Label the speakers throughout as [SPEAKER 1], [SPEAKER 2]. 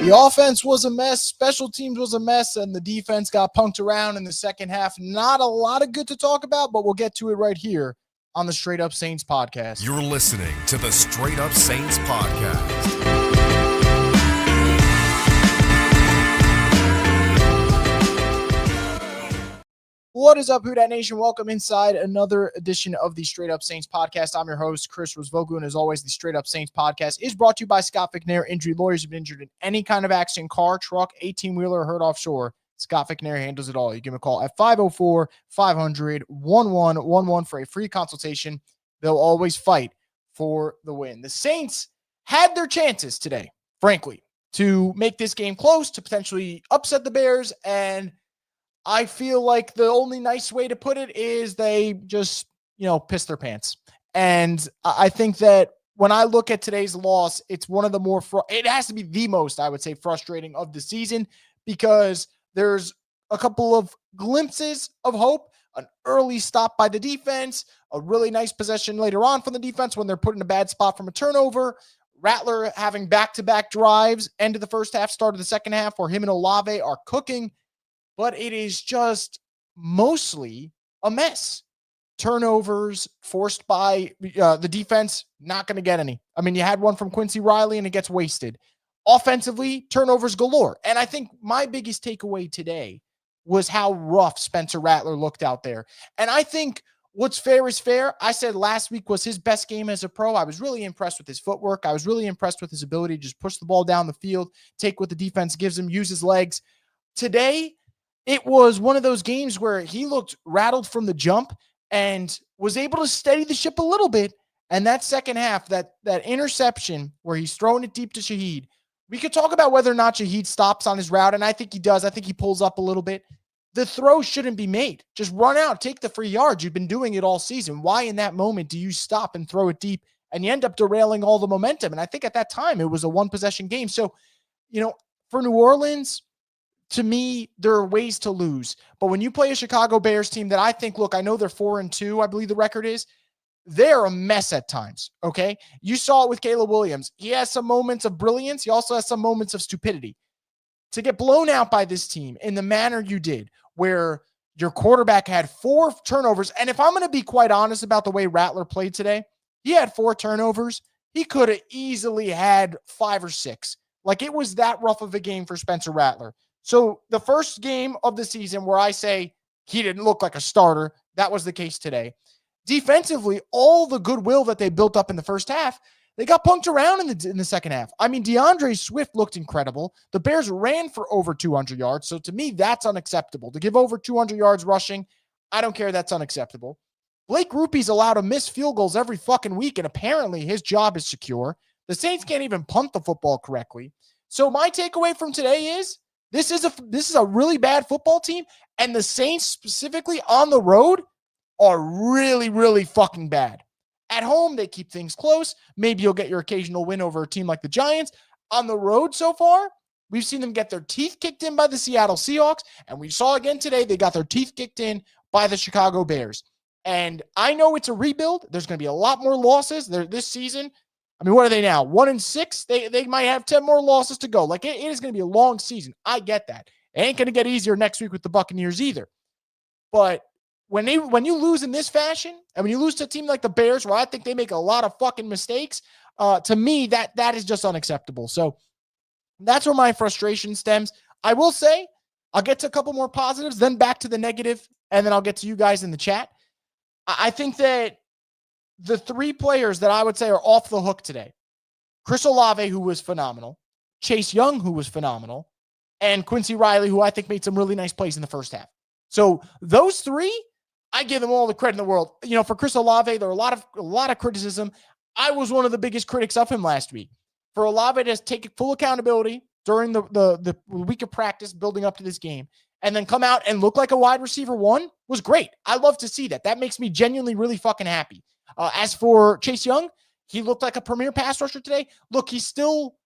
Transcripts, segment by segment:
[SPEAKER 1] The offense was a mess, special teams was a mess, and the defense got punked around in the second half. Not a lot of good to talk about, but we'll get to it right here on the Straight Up Saints podcast.
[SPEAKER 2] You're listening to the Straight Up Saints podcast.
[SPEAKER 1] What is up, Who Dat Nation? Welcome inside another edition of the Straight Up Saints podcast. I'm your host, Chris Rosvogu, and as always, the Straight Up Saints podcast is brought to you by Scott McNair Injury Lawyers. You've been injured in any kind of accident, car, truck, 18-wheeler, or hurt offshore. Scott McNair handles it all. You give him a call at 504-500-1111 for a free consultation. They'll always fight for the win. The Saints had their chances today, frankly, to make this game close, to potentially upset the Bears, and I feel like the only nice way to put it is they just, pissed their pants. And I think that when I look at today's loss, it's one of the more, it has to be the most, I would say, frustrating of the season, because there's a couple of glimpses of hope, an early stop by the defense, a really nice possession later on from the defense when they're put in a bad spot from a turnover, Rattler having back-to-back drives, end of the first half, start of the second half, where him and Olave are cooking. But it is just mostly a mess. Turnovers forced by the defense, not going to get any. I mean, you had one from Quincy Riley and it gets wasted. Offensively, turnovers galore. And I think my biggest takeaway today was how rough Spencer Rattler looked out there. And I think what's fair is fair. I said last week was his best game as a pro. I was really impressed with his footwork. I was really impressed with his ability to just push the ball down the field, take what the defense gives him, use his legs. Today, it was one of those games where he looked rattled from the jump and was able to steady the ship a little bit. And that second half, that interception where he's throwing it deep to Shaheed, we could talk about whether or not Shaheed stops on his route, and I think he does. I think he pulls up a little bit. The throw shouldn't be made. Just run out, take the free yards. You've been doing it all season. Why in that moment do you stop and throw it deep and you end up derailing all the momentum? And I think at that time it was a one-possession game. So, for New Orleans, to me, there are ways to lose. But when you play a Chicago Bears team that I think, look, I know they're 4-2, I believe the record is, they're a mess at times, okay? You saw it with Caleb Williams. He has some moments of brilliance. He also has some moments of stupidity. To get blown out by this team in the manner you did, where your quarterback had 4 turnovers, and if I'm going to be quite honest about the way Rattler played today, he had 4 turnovers. He could have easily had 5 or 6. Like, it was that rough of a game for Spencer Rattler. So the first game of the season where I say he didn't look like a starter, that was the case today. Defensively, all the goodwill that they built up in the first half, they got punked around in the second half. I mean, DeAndre Swift looked incredible. The Bears ran for over 200 yards. So to me, that's unacceptable. To give over 200 yards rushing, I don't care. That's unacceptable. Blake Rupe's allowed to miss field goals every fucking week, and apparently his job is secure. The Saints can't even punt the football correctly. So my takeaway from today is, this is a really bad football team, and the Saints specifically on the road are really, really fucking bad. At home, they keep things close. Maybe you'll get your occasional win over a team like the Giants. On the road so far, we've seen them get their teeth kicked in by the Seattle Seahawks, and we saw again today they got their teeth kicked in by the Chicago Bears. And I know it's a rebuild. There's going to be a lot more losses this season. I mean, what are they now? 1-6? They might have 10 more losses to go. Like, it is going to be a long season. I get that. It ain't going to get easier next week with the Buccaneers either. But when you lose in this fashion, and when you lose to a team like the Bears, where I think they make a lot of fucking mistakes, to me, that is just unacceptable. So that's where my frustration stems. I will say, I'll get to a couple more positives, then back to the negative, and then I'll get to you guys in the chat. I think that the 3 players that I would say are off the hook today, Chris Olave, who was phenomenal, Chase Young, who was phenomenal, and Quincy Riley, who I think made some really nice plays in the first half. So those 3, I give them all the credit in the world. For Chris Olave, there are a lot of criticism. I was one of the biggest critics of him last week. For Olave to take full accountability during the week of practice building up to this game, and then come out and look like a wide receiver 1 was great. I love to see that. That makes me genuinely really fucking happy. As for Chase Young, he looked like a premier pass rusher today. Look, he's still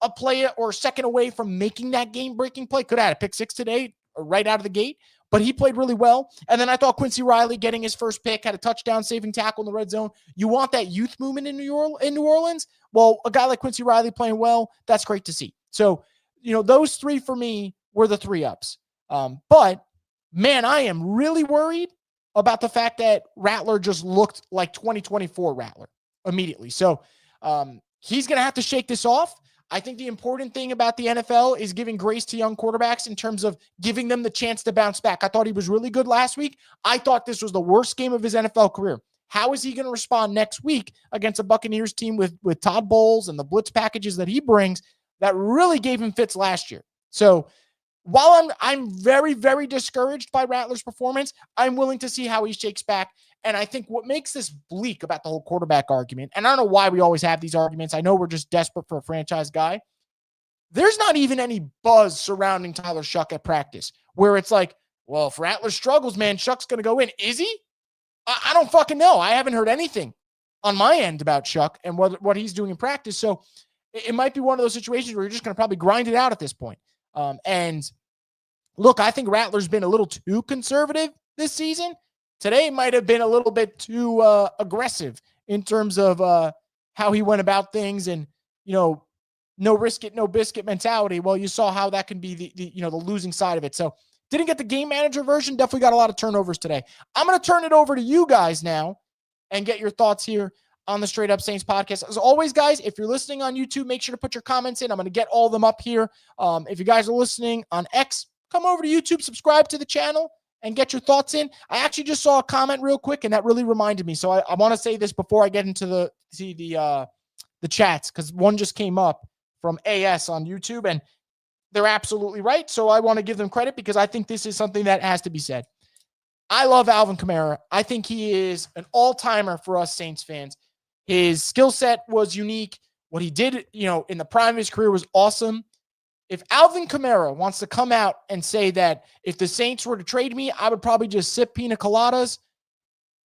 [SPEAKER 1] a play or second away from making that game-breaking play. Could have had a pick 6 today, right out of the gate, but he played really well. And then I thought Quincy Riley getting his first pick, had a touchdown saving tackle in the red zone. You want that youth movement in New Orleans? Well, a guy like Quincy Riley playing well, that's great to see. So those three for me were the three ups. But man, I am really worried about the fact that Rattler just looked like 2024 Rattler immediately. So he's going to have to shake this off. I think the important thing about the NFL is giving grace to young quarterbacks in terms of giving them the chance to bounce back. I thought he was really good last week. I thought this was the worst game of his NFL career. How is he going to respond next week against a Buccaneers team with Todd Bowles and the blitz packages that he brings that really gave him fits last year? So while I'm very, very discouraged by Rattler's performance, I'm willing to see how he shakes back. And I think what makes this bleak about the whole quarterback argument, and I don't know why we always have these arguments. I know we're just desperate for a franchise guy. There's not even any buzz surrounding Tyler Shough at practice where it's like, well, if Rattler struggles, man, Shuck's going to go in. Is he? I don't fucking know. I haven't heard anything on my end about Shough and what he's doing in practice. So it might be one of those situations where you're just going to probably grind it out at this point. And look, I think Rattler's been a little too conservative this season. Today might have been a little bit too aggressive in terms of how he went about things and, no risk it, no biscuit mentality. Well, you saw how that can be the losing side of it. So didn't get the game manager version. Definitely got a lot of turnovers today. I'm going to turn it over to you guys now and get your thoughts here on the Straight Up Saints podcast. As always, guys, if you're listening on YouTube, make sure to put your comments in. I'm going to get all of them up here. If you guys are listening on X, come over to YouTube, subscribe to the channel, and get your thoughts in. I actually just saw a comment real quick, and that really reminded me. So I want to say this before I get into the chats, because one just came up from AS on YouTube, and they're absolutely right. So I want to give them credit because I think this is something that has to be said. I love Alvin Kamara. I think he is an all-timer for us Saints fans. His skill set was unique. What he did, in the prime of his career was awesome. If Alvin Kamara wants to come out and say that if the Saints were to trade me, I would probably just sip pina coladas,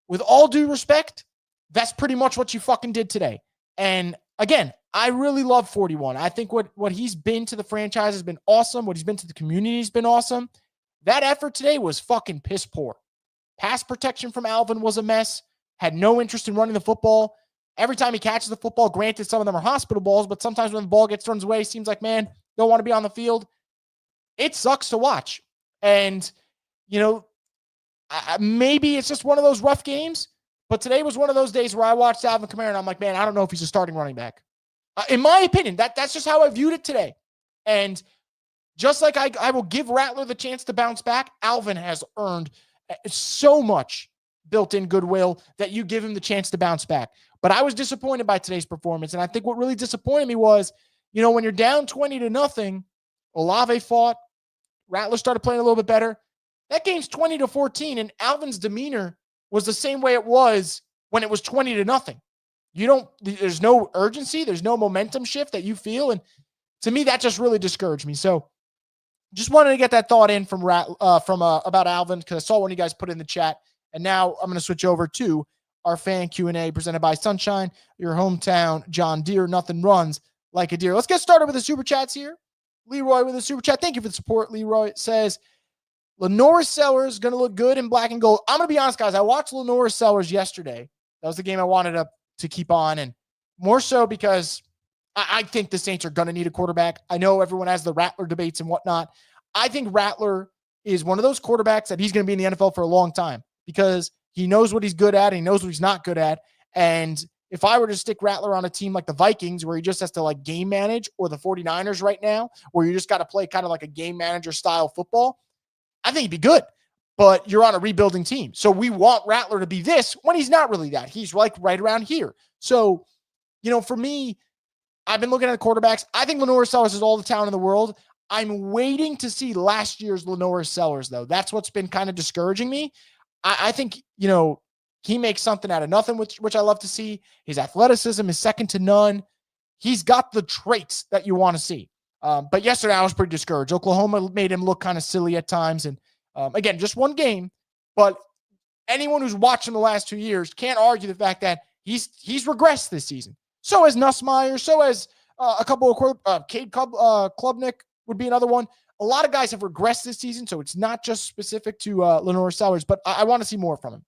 [SPEAKER 1] with all due respect, that's pretty much what you fucking did today. And again, I really love 41. I think what he's been to the franchise has been awesome. What he's been to the community has been awesome. That effort today was fucking piss poor. Pass protection from Alvin was a mess. Had no interest in running the football. Every time he catches the football, granted, some of them are hospital balls, but sometimes when the ball gets thrown his way, it seems like, man, don't want to be on the field. It sucks to watch. And, maybe it's just one of those rough games, but today was one of those days where I watched Alvin Kamara and I'm like, man, I don't know if he's a starting running back. In my opinion, that's just how I viewed it today. And just like I will give Rattler the chance to bounce back, Alvin has earned so much built-in goodwill that you give him the chance to bounce back. But I was disappointed by today's performance. And I think what really disappointed me was, when you're down 20-0, Olave fought, Rattler started playing a little bit better. That game's 20-14, and Alvin's demeanor was the same way it was when it was 20-0. There's no urgency, there's no momentum shift that you feel, and to me, that just really discouraged me. So, just wanted to get that thought in from about Alvin, because I saw one of you guys put in the chat, and now I'm going to switch over to our fan Q&A presented by Sunshine, your hometown John Deere. Nothing runs like a deer. Let's get started with the super chats here. Leroy with a super chat. Thank you for the support. Leroy says, Lenore Sellers going to look good in black and gold. I'm going to be honest, guys. I watched Lenore Sellers yesterday. That was the game I wanted to keep on, and more so because I think the Saints are going to need a quarterback. I know everyone has the Rattler debates and whatnot. I think Rattler is one of those quarterbacks that he's going to be in the NFL for a long time because he knows what he's good at. And he knows what he's not good at. And if I were to stick Rattler on a team like the Vikings, where he just has to game manage, or the 49ers right now, where you just got to play kind of like a game manager style football, I think he'd be good. But you're on a rebuilding team. So we want Rattler to be this when he's not really that. He's right around here. So, for me, I've been looking at the quarterbacks. I think Lenore Sellers has all the talent in the world. I'm waiting to see last year's Lenore Sellers, though. That's what's been kind of discouraging me. I think, he makes something out of nothing, which I love to see. His athleticism is second to none. He's got the traits that you want to see. But yesterday I was pretty discouraged. Oklahoma made him look kind of silly at times. And again, just one game. But anyone who's watched him the last 2 years can't argue the fact that he's regressed this season. So has Nussmeier. So has a couple of Cade Klubnik would be another one. A lot of guys have regressed this season, so it's not just specific to Lenore Sellers, but I want to see more from him.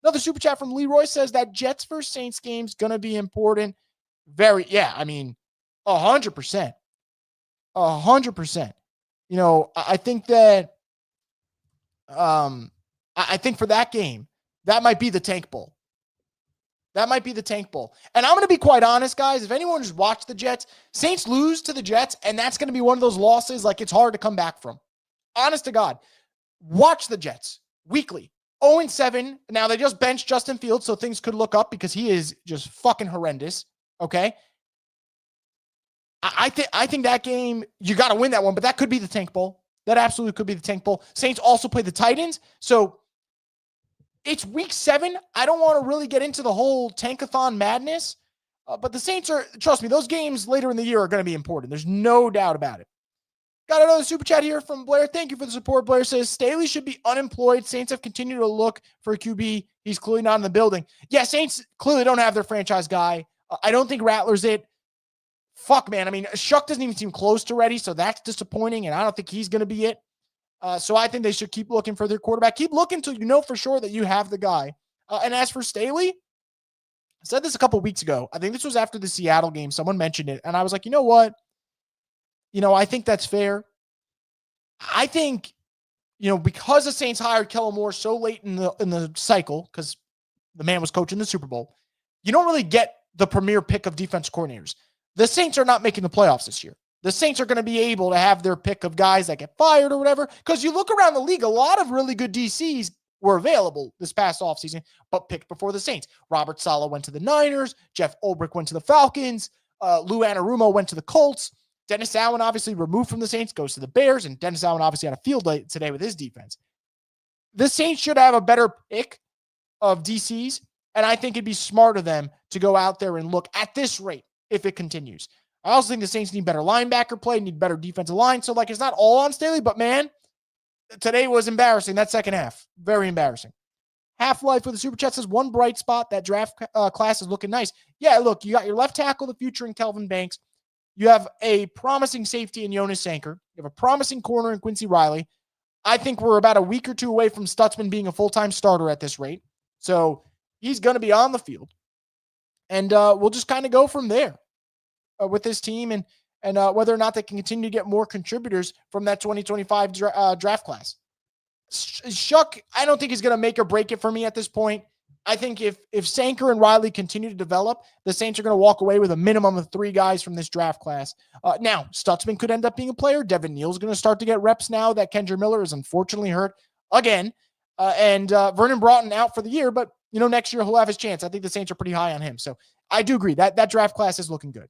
[SPEAKER 1] Another super chat from Leroy says that Jets versus Saints game's going to be important. 100%. 100%. I think that I think for that game, that might be the tank bowl. That might be the tank bowl. And I'm going to be quite honest, guys. If anyone just watched the Jets, Saints lose to the Jets, and that's going to be one of those losses like it's hard to come back from. Honest to God. Watch the Jets weekly. 0-7. Now, they just benched Justin Fields, so things could look up because he is just fucking horrendous. Okay? I think that game, you got to win that one, but that could be the tank bowl. That absolutely could be the tank bowl. Saints also play the Titans, so it's week 7. I don't want to really get into the whole tankathon madness, but the Saints are, trust me, those games later in the year are going to be important. There's no doubt about it. Got another super chat here from Blair. Thank you for the support. Blair says, Staley should be unemployed. Saints have continued to look for a QB. He's clearly not in the building. Yeah, Saints clearly don't have their franchise guy. I don't think Rattler's it. Fuck, man. I mean, Shuck doesn't even seem close to ready, so that's disappointing, and I don't think he's going to be it. So I think they should keep looking for their quarterback. Keep looking until you know for sure that you have the guy. And as for Staley, I said this a couple weeks ago. I think this was after the Seattle game. Someone mentioned it, and I was like, you know what? I think that's fair. I think, because the Saints hired Kellen Moore so late in the cycle, because the man was coaching the Super Bowl, you don't really get the premier pick of defense coordinators. The Saints are not making the playoffs this year. The Saints are going to be able to have their pick of guys that get fired or whatever. Because you look around the league, a lot of really good DCs were available this past offseason, but picked before the Saints. Robert Saleh went to the Niners. Jeff Ulbrich went to the Falcons. Lou Anarumo went to the Colts. Dennis Allen, obviously removed from the Saints, goes to the Bears. And Dennis Allen obviously had a field day today with his defense. The Saints should have a better pick of DCs. And I think it'd be smart of them to go out there and look at this rate if it continues. I also think the Saints need better linebacker play, need better defensive line. So, it's not all on Staley, but, man, today was embarrassing. That second half, very embarrassing. Half-Life with the Super Chat says, one bright spot, that draft class is looking nice. Yeah, look, you got your left tackle, the future in Kelvin Banks. You have a promising safety in Jonas Sanker. You have a promising corner in Quincy Riley. I think we're about a week or two away from Stutzman being a full-time starter at this rate. So he's going to be on the field. And we'll just kind of go from there. With this team and whether or not they can continue to get more contributors from that 2025 draft class. Shuck, I don't think he's going to make or break it for me at this point. I think if Sanker and Riley continue to develop, the Saints are going to walk away with a minimum of 3 guys from this draft class. Now, Stutzman could end up being a player. Devin Neal's going to start to get reps now that Kendra Miller is unfortunately hurt again. And Vernon Broughton out for the year, but next year he'll have his chance. I think the Saints are pretty high on him. So I do agree that draft class is looking good.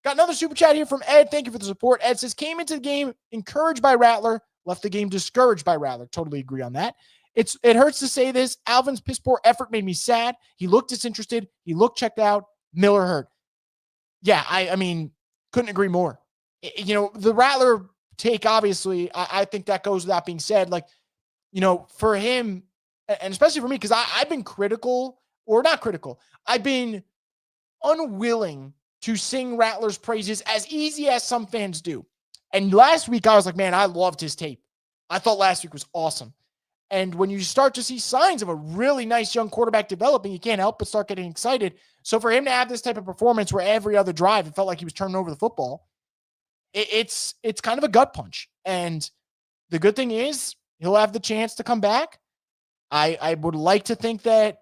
[SPEAKER 1] Got another super chat here from Ed. Thank you for the support. Ed says, came into the game encouraged by Rattler, left the game discouraged by Rattler. Totally agree on that. It hurts to say this. Alvin's piss poor effort made me sad. He looked disinterested. He looked checked out. Miller hurt. Yeah, I mean, couldn't agree more. The Rattler take, obviously, I think that goes without being said. For him, and especially for me, because I've been critical, or not critical, I've been unwilling to sing Rattler's praises as easy as some fans do. And last week, I was like, man, I loved his tape. I thought last week was awesome. And when you start to see signs of a really nice young quarterback developing, you can't help but start getting excited. So for him to have this type of performance where every other drive, it felt like he was turning over the football, it's kind of a gut punch. And the good thing is he'll have the chance to come back. I would like to think that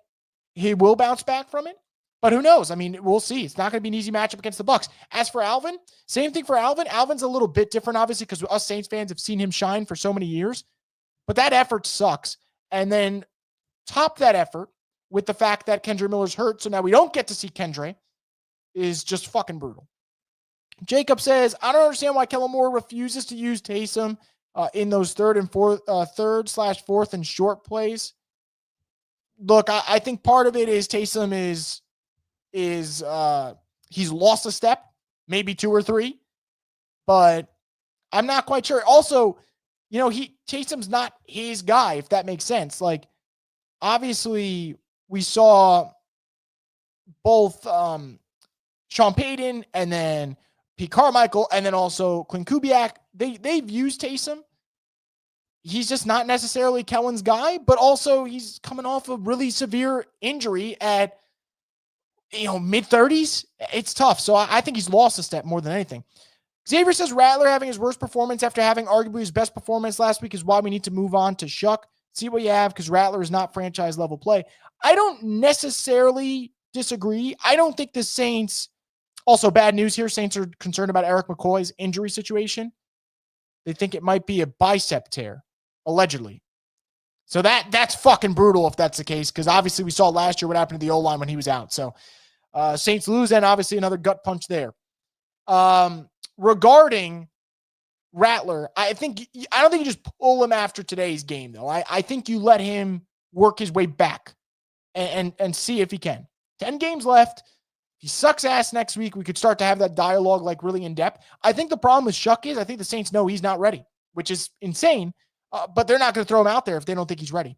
[SPEAKER 1] he will bounce back from it. But who knows? I mean, we'll see. It's not going to be an easy matchup against the Bucs. As for Alvin, same thing for Alvin. Alvin's a little bit different, obviously, because us Saints fans have seen him shine for so many years. But that effort sucks. And then top that effort with the fact that Kendra Miller's hurt, so now we don't get to see Kendra, is just fucking brutal. Jacob says, I don't understand why Kellen Moore refuses to use Taysom in those third / fourth and short plays. Look, I think part of it is Taysom is he's lost a step, maybe 2 or 3, but I'm not quite sure. Also, Taysom's not his guy, if that makes sense. Obviously we saw both Sean Payton and then Pete Carmichael and then also Clint Kubiak. They've used Taysom. He's just not necessarily Kellen's guy, but also he's coming off a really severe injury at mid-30s. It's tough. So I think he's lost a step more than anything. Xavier says Rattler having his worst performance after having arguably his best performance last week is why we need to move on to Shuck. See what you have, because Rattler is not franchise level play. I don't necessarily disagree. I don't think the Saints, also bad news here, Saints are concerned about Eric McCoy's injury situation. They think it might be a bicep tear, allegedly. So that's fucking brutal if that's the case, because obviously we saw last year what happened to the O-line when he was out. So Saints lose, and obviously another gut punch there. Regarding Rattler, I don't think you just pull him after today's game, though. I think you let him work his way back and see if he can. 10 games left. If he sucks ass next week, we could start to have that dialogue like really in depth. I think the problem with Shuck is I think the Saints know he's not ready, which is insane. But they're not going to throw him out there if they don't think he's ready.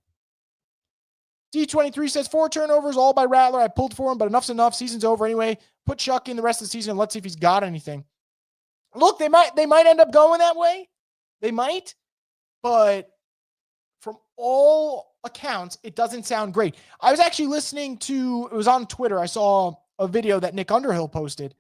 [SPEAKER 1] D23 says 4 turnovers, all by Rattler. I pulled for him, but enough's enough. Season's over anyway. Put Shuck in the rest of the season and let's see if he's got anything. Look, they might end up going that way. They might, but from all accounts, it doesn't sound great. I was actually listening to, it was on Twitter. I saw a video that Nick Underhill posted,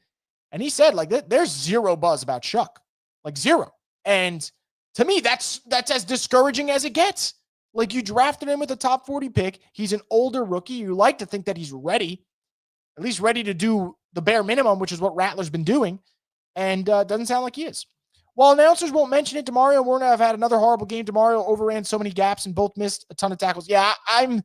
[SPEAKER 1] and he said, like, there's zero buzz about Shuck, like zero. And to me, that's as discouraging as it gets. Like, you drafted him with a top 40 pick. He's an older rookie. You like to think that he's ready, at least ready to do the bare minimum, which is what Rattler's been doing. And doesn't sound like he is. While announcers won't mention it, DeMario Werner have had another horrible game. DeMario overran so many gaps and both missed a ton of tackles. Yeah, I'm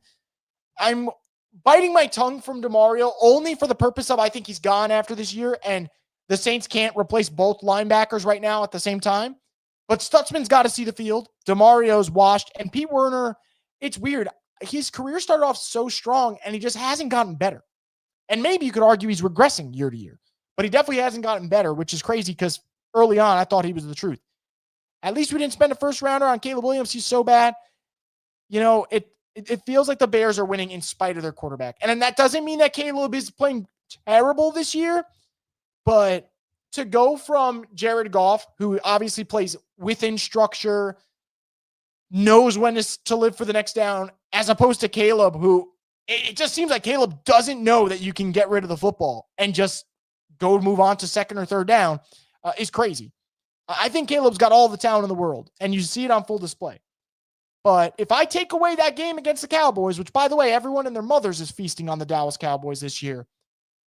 [SPEAKER 1] biting my tongue from DeMario only for the purpose of I think he's gone after this year, and the Saints can't replace both linebackers right now at the same time. But Stutzman's got to see the field. DeMario's washed. And Pete Werner, it's weird. His career started off so strong, and he just hasn't gotten better. And maybe you could argue he's regressing year to year. But he definitely hasn't gotten better, which is crazy because early on I thought he was the truth. At least we didn't spend a first rounder on Caleb Williams. He's so bad. You know, it feels like the Bears are winning in spite of their quarterback. And that doesn't mean that Caleb is playing terrible this year, but to go from Jared Goff, who obviously plays within structure, knows when to live for the next down, as opposed to Caleb, who it just seems like Caleb doesn't know that you can get rid of the football and just go move on to second or third down, is crazy. I think Caleb's got all the talent in the world, and you see it on full display. But if I take away that game against the Cowboys, which, by the way, everyone and their mothers is feasting on the Dallas Cowboys this year,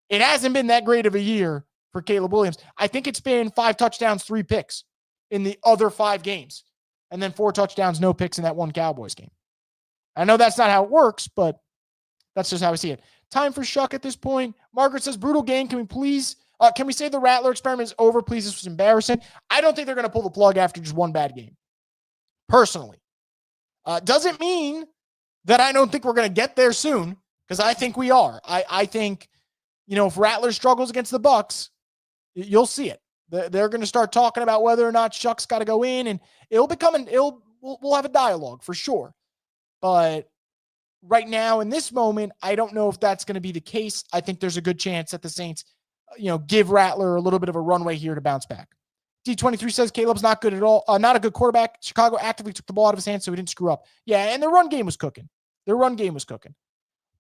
[SPEAKER 1] it hasn't been that great of a year for Caleb Williams. I think it's been 5 touchdowns, 3 picks in the other 5 games, and then 4 touchdowns, no picks in that one Cowboys game. I know that's not how it works, but that's just how I see it. Time for Shuck at this point. Margaret says, brutal game. Can we say the Rattler experiment is over, please? This was embarrassing. I don't think they're going to pull the plug after just one bad game. Personally. Doesn't mean that I don't think we're going to get there soon, because I think we are. I think, if Rattler struggles against the Bucs, you'll see it. They're going to start talking about whether or not Shuck's got to go in, and we'll have a dialogue for sure. But right now, in this moment, I don't know if that's going to be the case. I think there's a good chance that the Saints, give Rattler a little bit of a runway here to bounce back. D23 says Caleb's not good at all. Not a good quarterback. Chicago actively took the ball out of his hands so he didn't screw up. Yeah, and their run game was cooking.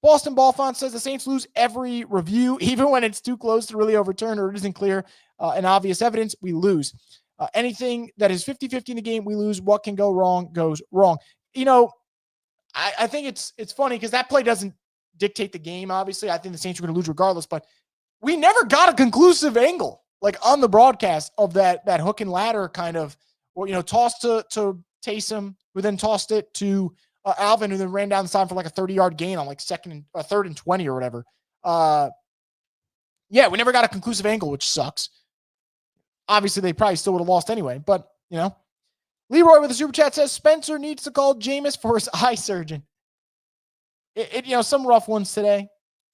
[SPEAKER 1] Boston Ballfont says the Saints lose every review, even when it's too close to really overturn or it isn't clear and obvious evidence, we lose. Anything that is 50-50 in the game, we lose. What can go wrong goes wrong. I think it's funny because that play doesn't dictate the game, obviously. I think the Saints are going to lose regardless, but we never got a conclusive angle, like on the broadcast, of that hook and ladder kind of, tossed to Taysom, who then tossed it to Alvin, who then ran down the side for like a 30-yard gain on like third and 20 or whatever. We never got a conclusive angle, which sucks. Obviously, they probably still would have lost anyway, but, Leroy with a super chat says Spencer needs to call Jameis for his eye surgeon. Some rough ones today.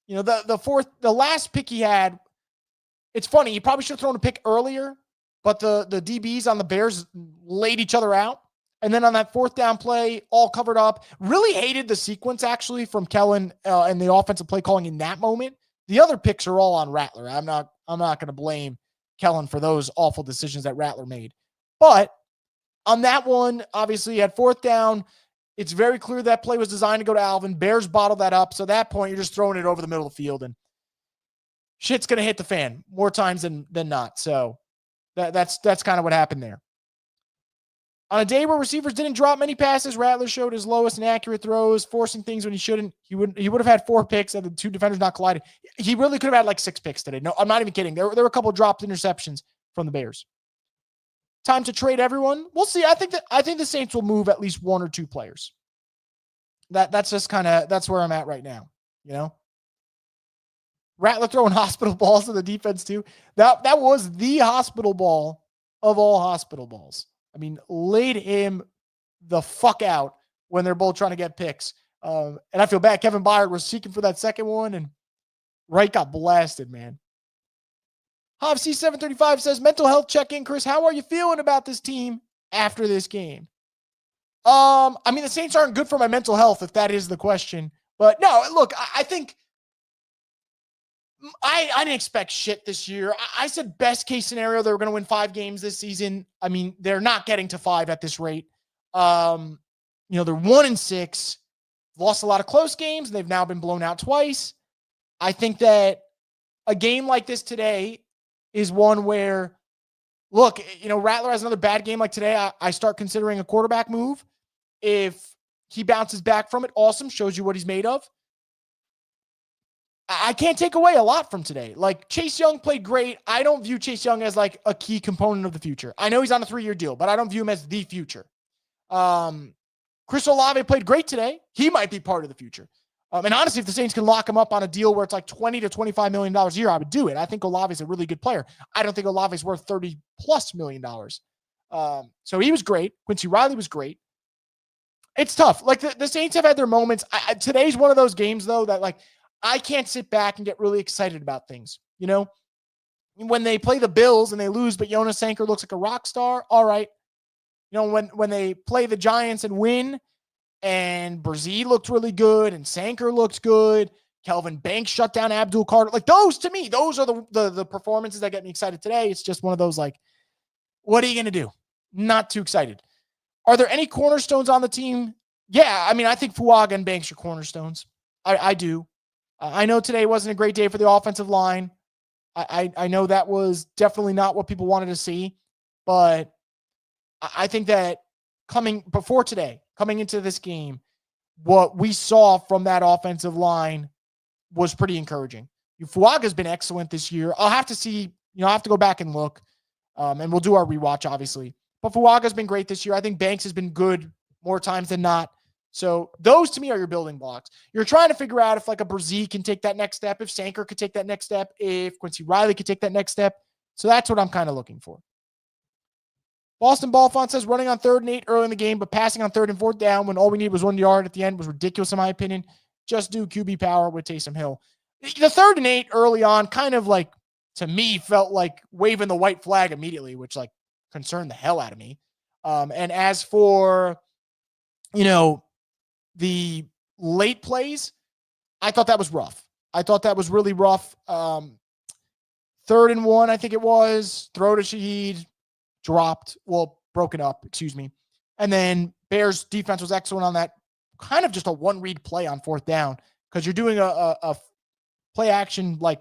[SPEAKER 1] The last pick he had, it's funny. He probably should have thrown a pick earlier, but the DBs on the Bears laid each other out. And then on that 4th down play, all covered up. Really hated the sequence, actually, from Kellen and the offensive play calling in that moment. The other picks are all on Rattler. I'm not going to blame Kellen for those awful decisions that Rattler made. But on that one, obviously, at 4th down, it's very clear that play was designed to go to Alvin. Bears bottled that up. So at that point, you're just throwing it over the middle of the field, and shit's going to hit the fan more times than not. So That's kind of what happened there. On a day where receivers didn't drop many passes, Rattler showed his lowest and accurate throws, forcing things when he shouldn't. He would have had 4 picks had the 2 defenders not collided. He really could have had like 6 picks today. No, I'm not even kidding. There were a couple dropped interceptions from the Bears. Time to trade everyone. We'll see. I think the Saints will move at least 1 or 2 players. That's just that's where I'm at right now. Rattler throwing hospital balls to the defense too. That was the hospital ball of all hospital balls. I mean, laid him the fuck out when they're both trying to get picks. And I feel bad. Kevin Byard was seeking for that second one, and Wright got blasted, man. Hobbs 735 says, mental health check-in, Chris. How are you feeling about this team after this game? I mean, the Saints aren't good for my mental health, if that is the question. But no, look, I think I didn't expect shit this year. I said best case scenario, they were going to win 5 games this season. I mean, they're not getting to 5 at this rate. They're 1-6, lost a lot of close games. And they've now been blown out twice. I think that a game like this today is one where, look, Rattler has another bad game like today. I start considering a quarterback move. If he bounces back from it, awesome. Shows you what he's made of. I can't take away a lot from today. Like, Chase Young played great. I don't view Chase Young as like a key component of the future. I know he's on a 3-year deal, but I don't view him as the future. Chris Olave played great today. He might be part of the future. And honestly, if the Saints can lock him up on a deal where it's like $20 to $25 million a year, I would do it. I think Olave is a really good player. I don't think Olave is worth $30+ million. So he was great. Quincy Riley was great. It's tough. Like, the Saints have had their moments. Today's one of those games, though, that like, I can't sit back and get really excited about things. When they play the Bills and they lose, but Jonas Sanker looks like a rock star. All right. When they play the Giants and win, and Brzee looked really good, and Sanker looked good. Kelvin Banks shut down Abdul Carter. Like, those, to me, those are the performances that get me excited today. It's just one of those, like, what are you going to do? Not too excited. Are there any cornerstones on the team? Yeah, I mean, I think Fuaga and Banks are cornerstones. I do. I know today wasn't a great day for the offensive line. I know that was definitely not what people wanted to see, but I think that coming into this game, what we saw from that offensive line was pretty encouraging. Fuaga's been excellent this year. I'll have to see, I'll have to go back and look, and we'll do our rewatch, obviously. But Fuaga's been great this year. I think Banks has been good more times than not. So those, to me, are your building blocks. You're trying to figure out if like a Brzee can take that next step, if Sanker could take that next step, if Quincy Riley could take that next step. So that's what I'm kind of looking for. Boston Ballfont says running on 3rd and 8 early in the game, but passing on 3rd and 4th down when all we need was 1 yard at the end was ridiculous in my opinion. Just do QB power with Taysom Hill. The 3rd and 8 early on kind of like, to me, felt like waving the white flag immediately, which like concerned the hell out of me. And as for, the late plays, I thought that was rough. I thought that was really rough. 3rd and 1, I think it was. Throw to Shaheed. Broken up, excuse me. And then Bears defense was excellent on that. Kind of just a one-read play on 4th down because you're doing a play action, like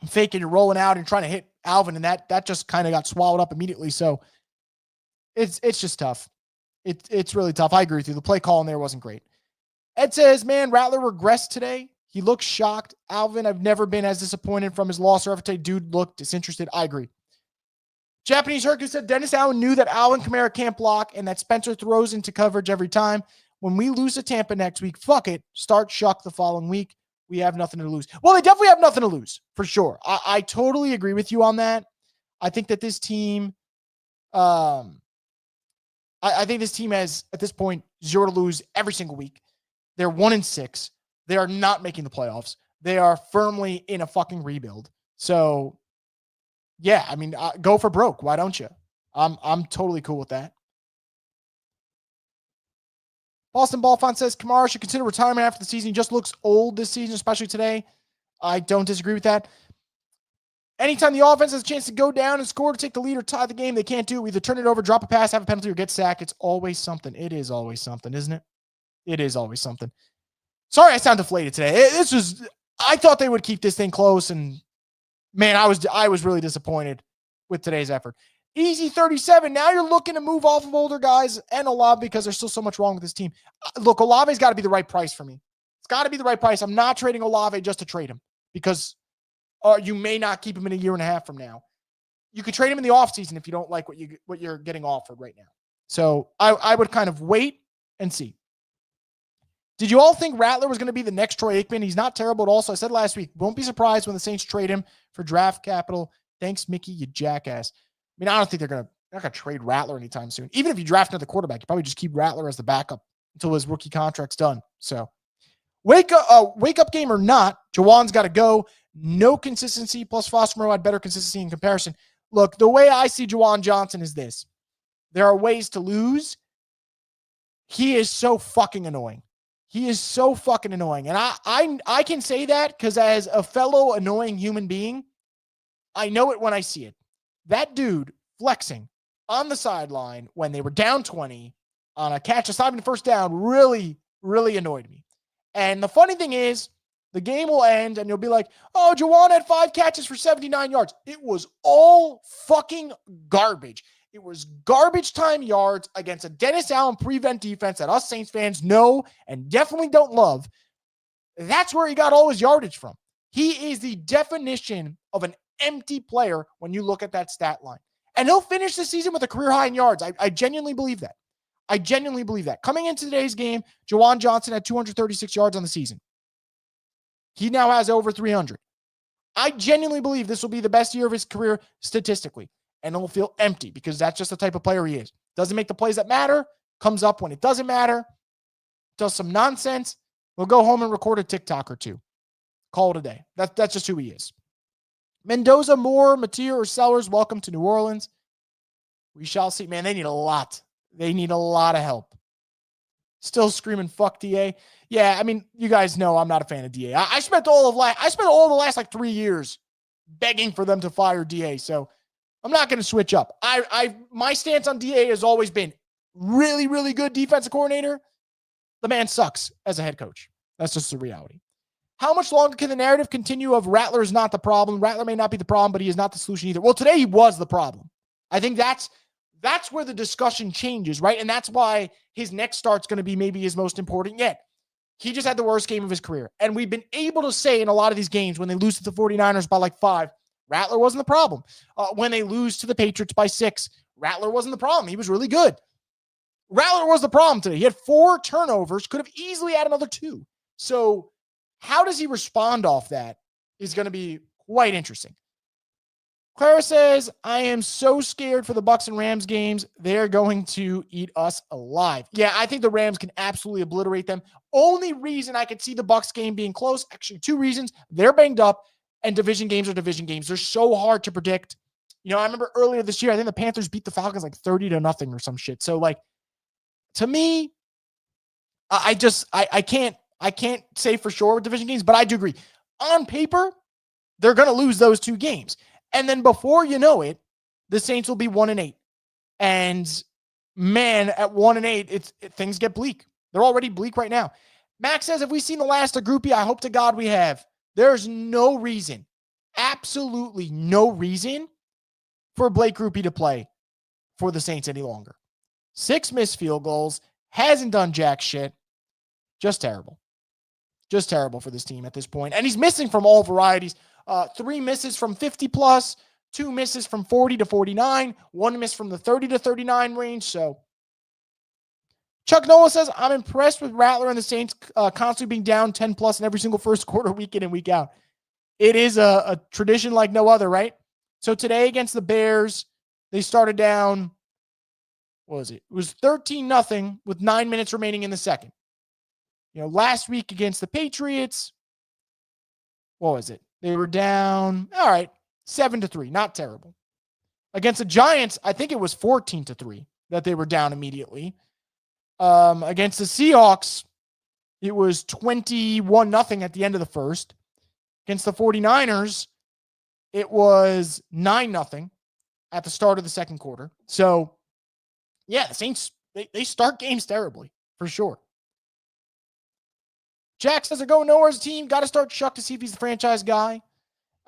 [SPEAKER 1] faking, you're rolling out and trying to hit Alvin, and that just kind of got swallowed up immediately. So it's just tough. It's really tough. I agree with you. The play call in there wasn't great. Ed says, man, Rattler regressed today. He looks shocked. Alvin, I've never been as disappointed from his loss or ever today. Dude looked disinterested. I agree. Japanese Hercules said, Dennis Allen knew that Alvin Kamara can't block and that Spencer throws into coverage every time. When we lose to Tampa next week, fuck it. Start Shuck the following week. We have nothing to lose. Well, they definitely have nothing to lose, for sure. I totally agree with you on that. I think that this team, I think this team has, at this point, 0 to lose every single week. They're 1-6. They are not making the playoffs. They are firmly in a fucking rebuild. So, yeah, I mean, go for broke. Why don't you? I'm totally cool with that. Boston Ballfont says Kamara should consider retirement after the season. He just looks old this season, especially today. I don't disagree with that. Anytime the offense has a chance to go down and score to take the lead or tie the game, they can't do it. We either turn it over, drop a pass, have a penalty, or get sacked. It's always something. It is always something, isn't it? It is always something. Sorry, I sound deflated today. I thought they would keep this thing close, and man, I was really disappointed. with today's effort. Easy 37. Now you're looking to move off of older guys and Olave because there's still so much wrong with this team. Look, Olave's got to be the right price for me. It's got to be the right price. I'm not trading Olave just to trade him because you may not keep him in a year and a half from now. You could trade him in the offseason if you don't like what you're getting offered right now. So I would kind of wait and see. Did you all think Rattler was going to be the next Troy Aikman? He's not terrible at all. So I said last week, won't be surprised when the Saints trade him for draft capital. Thanks, Mickey, you jackass. I mean, I don't think they're not going to trade Rattler anytime soon. Even if you draft another quarterback, you probably just keep Rattler as the backup until his rookie contract's done. So wake up game or not, Jawan's got to go. No consistency, plus Foster had better consistency in comparison. Look, the way I see Juwan Johnson is this. There are ways to lose. He is so fucking annoying. He is so fucking annoying. And I can say that because as a fellow annoying human being, I know it when I see it. That dude flexing on the sideline when they were down 20 on a catch aside from the first down really, really annoyed me. And the funny thing is, the game will end and you'll be like, oh, Juwan had 5 catches for 79 yards. It was all fucking garbage. It was garbage time yards against a Dennis Allen prevent defense that us Saints fans know and definitely don't love. That's where he got all his yardage from. He is the definition of an empty player when you look at that stat line. And he'll finish the season with a career high in yards. I genuinely believe that. I genuinely believe that. Coming into today's game, Juwan Johnson had 236 yards on the season. He now has over 300. I genuinely believe this will be the best year of his career statistically. And it'll feel empty because that's just the type of player he is. Doesn't make the plays that matter. Comes up when it doesn't matter. Does some nonsense. We'll go home and record a TikTok or two. Call it a day. That's just who he is. Mendoza, Moore, Mateer, or Sellers, welcome to New Orleans. We shall see. Man, they need a lot. They need a lot of help. Still screaming, fuck DA. Yeah, I mean, you guys know I'm not a fan of DA. I spent all the last like 3 years begging for them to fire DA. So I'm not going to switch up. My stance on DA has always been really, really good defensive coordinator. The man sucks as a head coach. That's just the reality. How much longer can the narrative continue of Rattler is not the problem? Rattler may not be the problem, but he is not the solution either. Well, today he was the problem. I think that's where the discussion changes, right? And that's why his next start's going to be maybe his most important yet. He just had the worst game of his career. And we've been able to say in a lot of these games when they lose to the 49ers by like 5, Rattler wasn't the problem. When they lose to the Patriots by 6, Rattler wasn't the problem. He was really good. Rattler was the problem today. He had 4 turnovers, could have easily had another 2. So how does he respond off that is going to be quite interesting. Clara says, I am so scared for the Bucs and Rams games. They're going to eat us alive. Yeah, I think the Rams can absolutely obliterate them. Only reason I could see the Bucs game being close, actually 2 reasons. They're banged up, and division games are division games. They're so hard to predict. You know, I remember earlier this year, I think the Panthers beat the Falcons like 30-0 or some shit. So, like, to me, I can't say for sure with division games, but I do agree. On paper, they're going to lose those 2 games. And then before you know it, the Saints will be 1-8. And man, at 1-8, things get bleak. They're already bleak right now. Max says, have we seen the last of Groupie? I hope to God we have. There's no reason, absolutely no reason for Blake Groupie to play for the Saints any longer. 6 missed field goals, hasn't done jack shit. Just terrible. Just terrible for this team at this point. And he's missing from all varieties. 3 misses from 50 plus, 2 misses from 40 to 49, 1 miss from the 30 to 39 range. So Chuck Noah says, I'm impressed with Rattler and the Saints constantly being down 10 plus in every single first quarter, week in and week out. It is a tradition like no other, right? So today against the Bears, they started down, what was it? It was 13-0 with 9 minutes remaining in the second. You know, last week against the Patriots, what was it? They were down, all right, 7-3, not terrible. Against the Giants, I think it was 14-3 that they were down immediately. Against the Seahawks, it was 21-0 at the end of the first. Against the 49ers, it was 9-0 at the start of the second quarter. So, yeah, the Saints, they start games terribly, for sure. Jack says they're going nowhere as a team. Got to start Chuck to see if he's the franchise guy.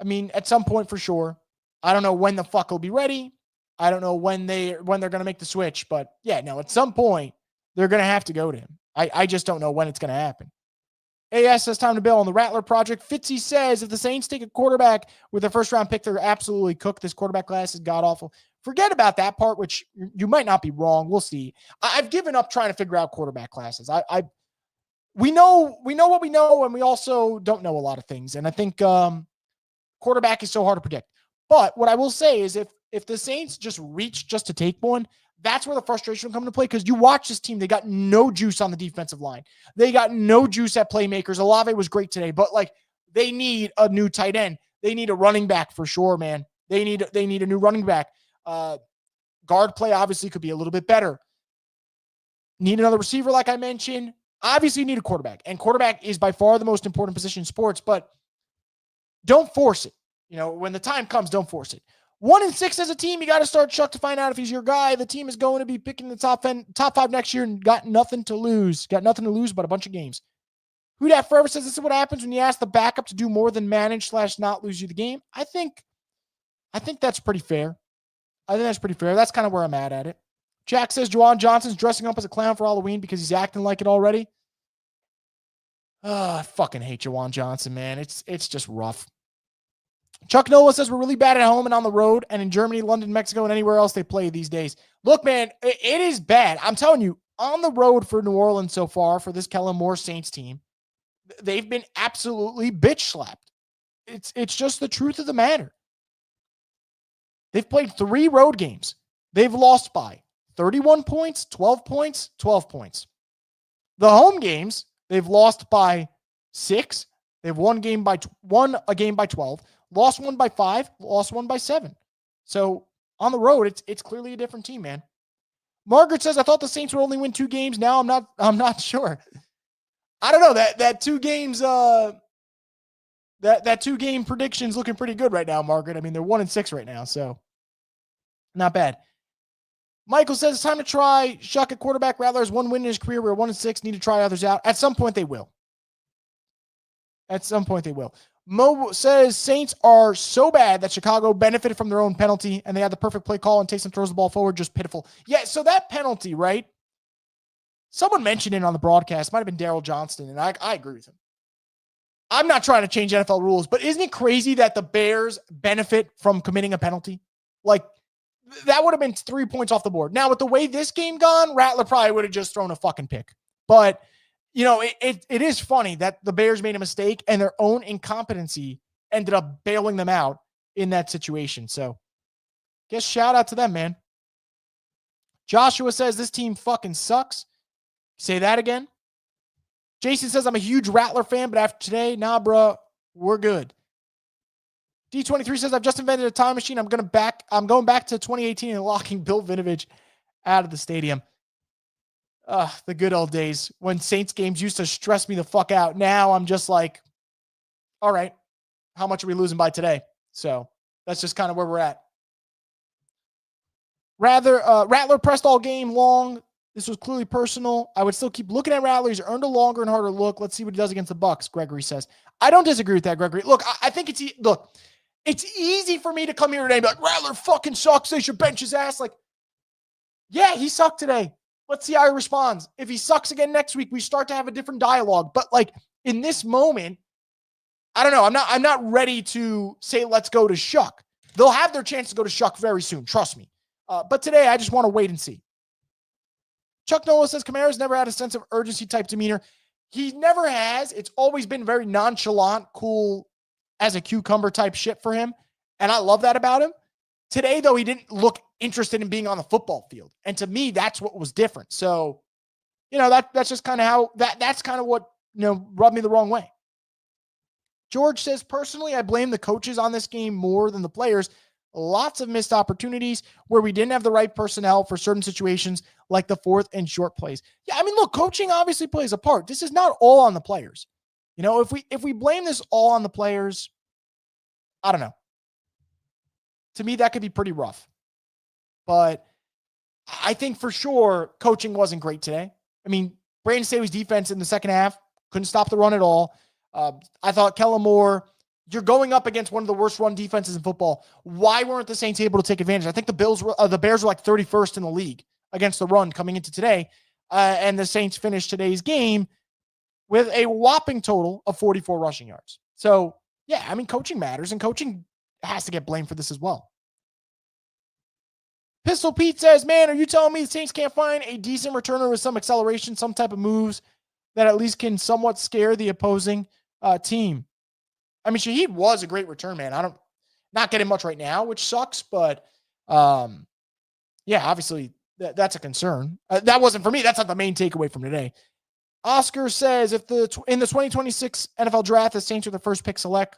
[SPEAKER 1] I mean, at some point for sure. I don't know when the fuck he'll be ready. I don't know when they're going to make the switch. But yeah, no, at some point, they're going to have to go to him. I just don't know when it's going to happen. AS says time to bail on the Rattler project. Fitzy says if the Saints take a quarterback with their first round pick, they're absolutely cooked. This quarterback class is god awful. Forget about that part, which you might not be wrong. We'll see. I've given up trying to figure out quarterback classes. We know what we know, and we also don't know a lot of things. And I think quarterback is so hard to predict. But what I will say is if the Saints just reach just to take one, that's where the frustration will come into play, because you watch this team. They got no juice on the defensive line. They got no juice at playmakers. Olave was great today, but they need a new tight end. They need a running back for sure, man. They need a new running back. Guard play obviously could be a little bit better. Need another receiver, like I mentioned. Obviously, you need a quarterback, and quarterback is by far the most important position in sports, but don't force it. When the time comes, don't force it. 1-6 as a team, you got to start Chuck to find out if he's your guy. The team is going to be picking the top 5 next year and got nothing to lose. Got nothing to lose but a bunch of games. Who Dat Forever says this is what happens when you ask the backup to do more than manage / not lose you the game. I think that's pretty fair. That's kind of where I'm at it. Jack says Juwan Johnson's dressing up as a clown for Halloween because he's acting like it already. I fucking hate Juwan Johnson, man. It's just rough. Chuck Nola says we're really bad at home and on the road, and in Germany, London, Mexico, and anywhere else they play these days. Look, man, it is bad. I'm telling you, on the road for New Orleans so far for this Kellen Moore Saints team, they've been absolutely bitch slapped. It's just the truth of the matter. They've played 3 road games. They've lost by 31 points, 12 points, 12 points. The home games, they've lost by 6. They've won a game by 12, lost one by 5, lost one by 7. So on the road, it's clearly a different team, man. Margaret says, I thought the Saints would only win 2 games. Now I'm not sure. I don't know. That 2 games, that 2-game prediction's looking pretty good right now, Margaret. I mean, they're 1-6 right now, so not bad. Michael says it's time to try Shuck at quarterback. Rattler has 1 win in his career. We're 1-6. Need to try others out. At some point, they will. Mo says Saints are so bad that Chicago benefited from their own penalty, and they had the perfect play call, and Taysom throws the ball forward. Just pitiful. Yeah, so that penalty, right? Someone mentioned it on the broadcast. Might have been Daryl Johnston, and I agree with him. I'm not trying to change NFL rules, but isn't it crazy that the Bears benefit from committing a penalty? That would have been 3 points off the board. Now, with the way this game gone, Rattler probably would have just thrown a fucking pick. But it is funny that the Bears made a mistake and their own incompetency ended up bailing them out in that situation. So, guess shout out to them, man. Joshua says this team fucking sucks. Say that again. Jason says I'm a huge Rattler fan, but after today, nah, bro, we're good. D23 says I've just invented a time machine. I'm going back to 2018 and locking Bill Vinovich out of the stadium. The good old days when Saints games used to stress me the fuck out. Now I'm just like, all right, how much are we losing by today? So that's just kind of where we're at. Rattler pressed all game long. This was clearly personal. I would still keep looking at Rattler. He's earned a longer and harder look. Let's see what he does against the Bucs, Gregory says. I don't disagree with that, Gregory. Look, I think it's easy for me to come here today and be like, Rattler fucking sucks. They should bench his ass. Yeah, he sucked today. Let's see how he responds. If he sucks again next week, we start to have a different dialogue. But in this moment, I don't know. I'm not ready to say let's go to Shuck. They'll have their chance to go to Shuck very soon. Trust me. But today, I just want to wait and see. Chuck Nola says Kamara's never had a sense of urgency type demeanor. He never has. It's always been very nonchalant, cool as a cucumber type shit for him. And I love that about him. Today, though, he didn't look interested in being on the football field. And to me, that's what was different. So, that's just kind of how that's kind of what, rubbed me the wrong way. George says, personally, I blame the coaches on this game more than the players. Lots of missed opportunities where we didn't have the right personnel for certain situations, like the 4th and short plays. Yeah, I mean, look, coaching obviously plays a part. This is not all on the players. If we blame this all on the players, I don't know. To me, that could be pretty rough. But I think for sure coaching wasn't great today. I mean, Brandon Staley's defense in the second half couldn't stop the run at all. I thought Kellen Moore You're going up against one of the worst run defenses in football. Why weren't the Saints able to take Advantage? I think the Bears were like 31st in the league against the run coming into today. And the Saints finished today's game with a whopping total of 44 rushing yards. So, yeah, I mean, coaching matters, and coaching has to get blamed for this as well. Pistol Pete says, man, are you telling me the Saints can't find a decent returner with some acceleration, some type of moves that at least can somewhat scare the opposing team? I mean, Shaheed was a great return man. Not getting much right now, which sucks, but yeah, obviously that's a concern. That wasn't for me. That's not the main takeaway from today. Oscar says, in the 2026 NFL draft, the Saints are the first pick select.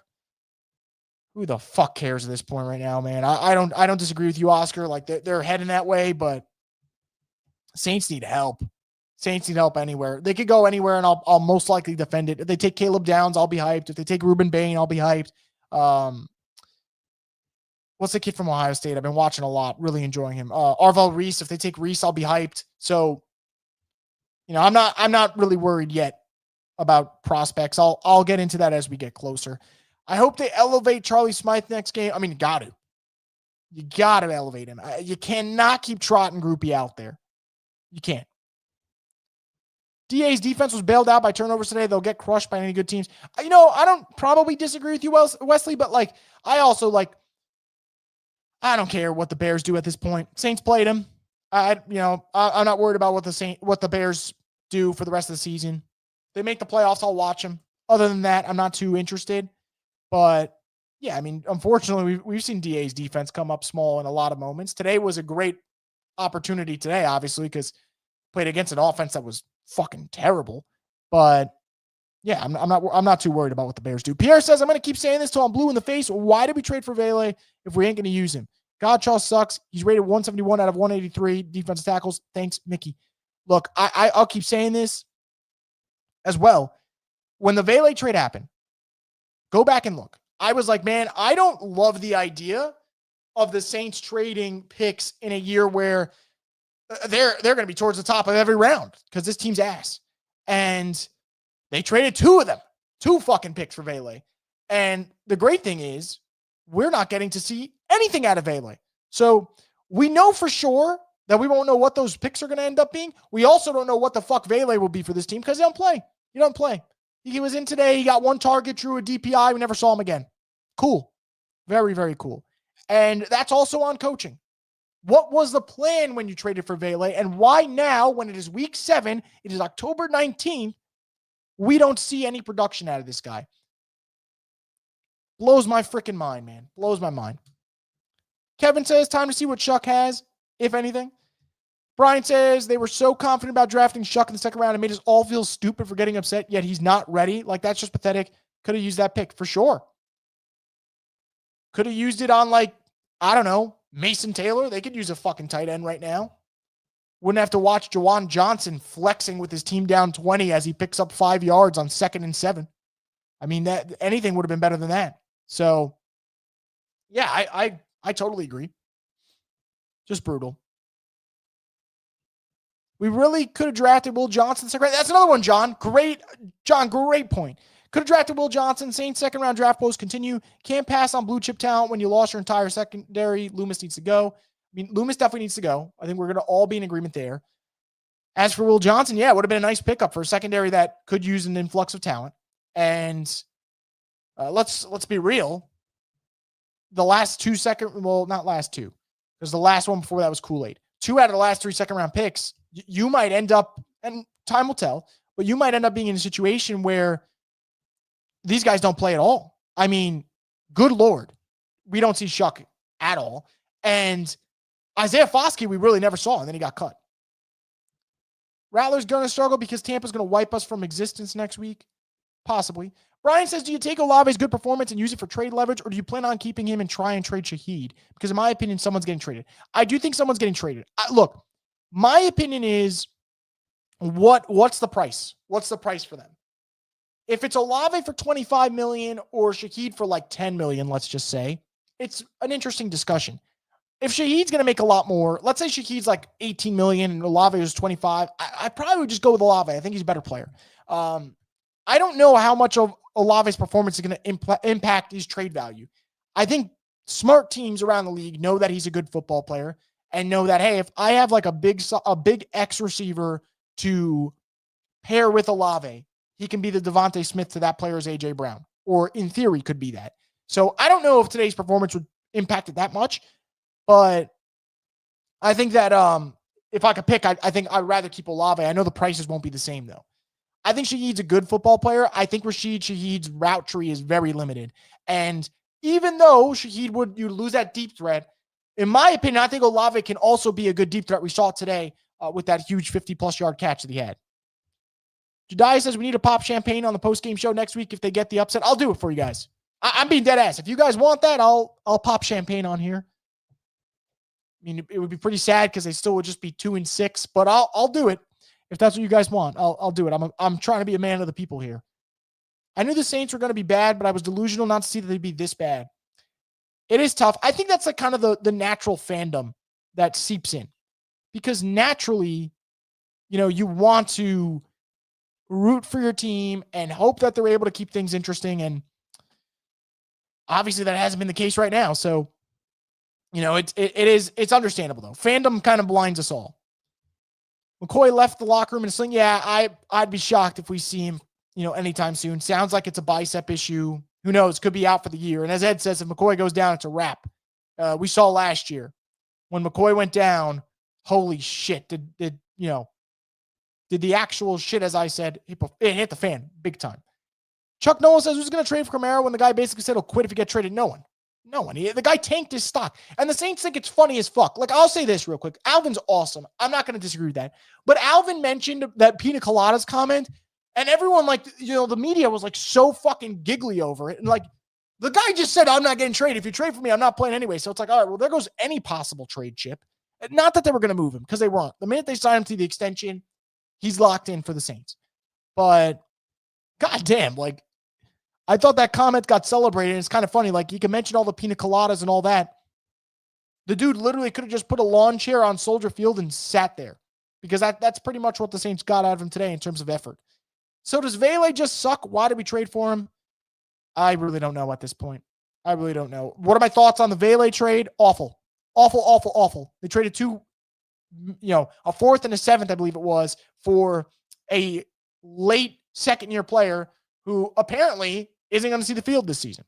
[SPEAKER 1] Who the fuck cares at this point right now, man? I don't disagree with you, Oscar. Like they're heading that way, but Saints need help. Saints need help anywhere. They could go anywhere, and I'll most likely defend it. If they take Caleb Downs, I'll be hyped. If they take Ruben Bain, I'll be hyped. What's the kid from Ohio State? I've been watching a lot, really enjoying him. Arvell Reese. If they take Reese, I'll be hyped. So, I'm not really worried yet about prospects. I'll get into that as we get closer. I hope they elevate Charlie Smythe next game. I mean, you got to elevate him. You cannot keep trotting Groupie out there. You can't. DA's defense was bailed out by turnovers today. They'll get crushed by any good teams. I don't probably disagree with you, Wesley, but I also I don't care what the Bears do at this point. Saints played them. I'm not worried about what the Bears do for the rest of the season. They make the playoffs, I'll watch them. Other than that, I'm not too interested. But yeah, I mean, unfortunately, we've seen DA's defense come up small in a lot of moments. Today was a great opportunity today, obviously, because played against an offense that was fucking terrible. But yeah, I'm not too worried about what the Bears do. Pierre says, I'm going to keep saying this till I'm blue in the face. Why did we trade for Vele if we ain't going to use him? Godchaw sucks. He's rated 171 out of 183 defensive tackles. Thanks, Mickey. Look, I'll keep saying this as well. When the Vele trade happened, go back and look. I was like, man, I don't love the idea of the Saints trading picks in a year where they're going to be towards the top of every round because this team's ass. And they traded two fucking picks for Vele. And the great thing is we're not getting to see anything out of Vele. So we know for sure that we won't know what those picks are going to end up being. We also don't know what the fuck Vele will be for this team because he don't play. He don't play. He was in today. He got one target, drew a DPI. We never saw him again. Cool. Very, very cool. And that's also on coaching. What was the plan when you traded for Vele? And why now, when it is week 7, it is October 19th, we don't see any production out of this guy? Blows my freaking mind, man. Blows my mind. Kevin says, time to see what Shuck has, if anything. Brian says, they were so confident about drafting Shuck in the second round and made us all feel stupid for getting upset, yet he's not ready. That's just pathetic. Could have used that pick for sure. Could have used it on, I don't know, Mason Taylor. They could use a fucking tight end right now. Wouldn't have to watch Jawan Johnson flexing with his team down 20 as he picks up 5 yards on 2nd and 7. I mean, that anything would have been better than that. So, yeah, I totally agree. Just brutal. We really could have drafted Will Johnson. That's another one, John. Great point. Could have drafted Will Johnson. Saints second round draft posts continue. Can't pass on blue chip talent when you lost your entire secondary. Loomis needs to go. I mean, Loomis definitely needs to go. I think we're going to all be in agreement there. As for Will Johnson, yeah, it would have been a nice pickup for a secondary that could use an influx of talent. And let's be real. The last not last two, because the last one before that was Kool-Aid. 2 out of the last 3 second round picks, you might end up, and time will tell, but you might end up being in a situation where these guys don't play at all. I mean, good Lord, we don't see Shuck at all. And Isaiah Foskey, we really never saw, and then he got cut. Rattler's going to struggle because Tampa's going to wipe us from existence next week. Possibly. Brian says, do you take Olave's good performance and use it for trade leverage, or do you plan on keeping him and try and trade Shaheed? Because in my opinion, someone's getting traded. I do think someone's getting traded. Look, my opinion is, what's the price? What's the price for them? If it's Olave for $25 million or Shaheed for $10 million, let's just say, it's an interesting discussion. If Shaheed's going to make a lot more, let's say Shaheed's $18 million and Olave is $25, I probably would just go with Olave. I think he's a better player. I don't know how much of Olave's performance is going to impact his trade value. I think smart teams around the league know that he's a good football player and know that, hey, if I have like a big X receiver to pair with Olave, he can be the Devontae Smith to that player's A.J. Brown, or in theory could be that. So I don't know if today's performance would impact it that much, but I think that if I could pick, I think I'd rather keep Olave. I know the prices won't be the same, though. I think Shaheed's a good football player. I think Rashid Shaheed's route tree is very limited. And even though Shaheed you lose that deep threat, in my opinion, I think Olave can also be a good deep threat. We saw it today with that huge 50-plus yard catch that he had. Jediah says we need to pop champagne on the post-game show next week if they get the upset. I'll do it for you guys. I'm being dead ass. If you guys want that, I'll pop champagne on here. I mean, it would be pretty sad because they still would just be 2-6, but I'll do it if that's what you guys want. I'll do it. I'm trying to be a man of the people here. I knew the Saints were going to be bad, but I was delusional not to see that they'd be this bad. It is tough. I think that's like kind of the natural fandom that seeps in, because naturally, you want to root for your team and hope that they're able to keep things interesting. And obviously that hasn't been the case right now. So, it's understandable though. Fandom kind of blinds us all. McCoy left the locker room in a sling. Yeah, I'd be shocked if we see him, anytime soon. Sounds like it's a bicep issue. Who knows? Could be out for the year. And as Ed says, if McCoy goes down, it's a wrap. We saw last year when McCoy went down, holy shit. Did the actual shit, as I said, it hit the fan big time. Chuck Noel says, who's going to trade for Kamara when the guy basically said he'll quit if he gets traded? No one. The guy tanked his stock. And the Saints think it's funny as fuck. Like, I'll say this real quick. Alvin's awesome. I'm not going to disagree with that. But Alvin mentioned that Pina Coladas comment, and everyone, the media was, so fucking giggly over it. And, the guy just said, I'm not getting traded. If you trade for me, I'm not playing anyway. So it's like, all right, well, there goes any possible trade chip. Not that they were going to move him, because they weren't. The minute they signed him to the extension, he's locked in for the Saints. But, goddamn, I thought that comment got celebrated. And it's kind of funny. You can mention all the pina coladas and all that. The dude literally could have just put a lawn chair on Soldier Field and sat there, because that's pretty much what the Saints got out of him today in terms of effort. So does Vele just suck? Why did we trade for him? I really don't know at this point. I really don't know. What are my thoughts on the Vele trade? Awful. Awful, awful, awful. They traded a fourth and a seventh, I believe it was, for a late second-year player who apparently isn't going to see the field this season.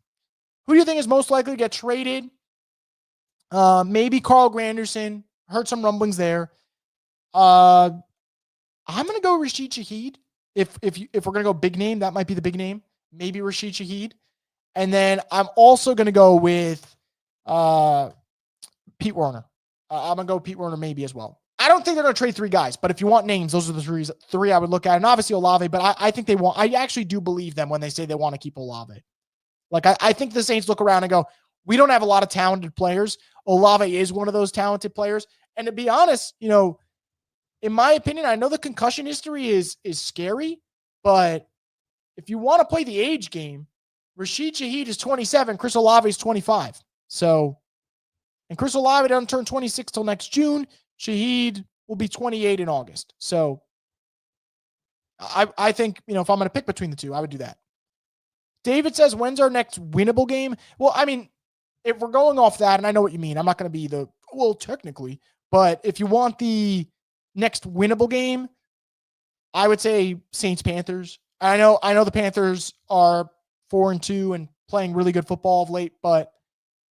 [SPEAKER 1] Who do you think is most likely to get traded? Maybe Carl Granderson. Heard some rumblings there. I'm going to go Rashid Shaheed. If we're going to go big name, that might be the big name. Maybe Rashid Shaheed. And then I'm also going to go with Pete Werner. I'm going to go Pete Werner maybe as well. I don't think they're going to trade three guys, but if you want names, those are the three I would look at. And obviously Olave, but I think I actually do believe them when they say they want to keep Olave. I think the Saints look around and go, we don't have a lot of talented players. Olave is one of those talented players. And to be honest, in my opinion, I know the concussion history is scary, but if you want to play the age game, Rashid Shaheed is 27, Chris Olave is 25. So, and Chris Olave doesn't turn 26 till next June. Shaheed will be 28 in August. So I think, if I'm going to pick between the two, I would do that. David says, when's our next winnable game? Well, I mean, if we're going off that, and I know what you mean, I'm not going to be technically, but if you want the next winnable game, I would say Saints-Panthers. I know the Panthers are 4-2 and playing really good football of late, but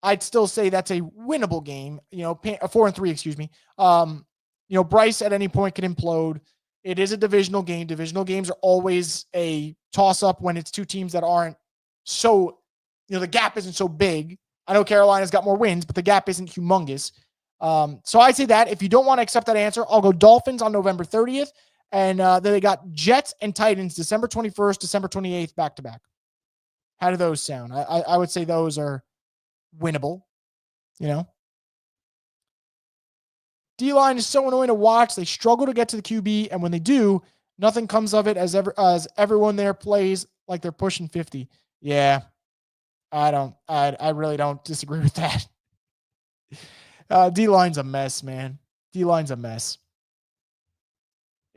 [SPEAKER 1] I'd still say that's a winnable game, 4-3, excuse me. Bryce at any point can implode. It is a divisional game. Divisional games are always a toss-up when it's two teams that aren't so, the gap isn't so big. I know Carolina's got more wins, but the gap isn't humongous. So I'd say that. If you don't want to accept that answer, I'll go Dolphins on November 30th. And then they got Jets and Titans December 21st, December 28th, back-to-back. How do those sound? I would say those are winnable, D-line is so annoying to watch. They struggle to get to the QB, and when they do, nothing comes of it as everyone there plays like they're pushing 50. Yeah, I really don't disagree with that. D-line's a mess, man. D-line's a mess.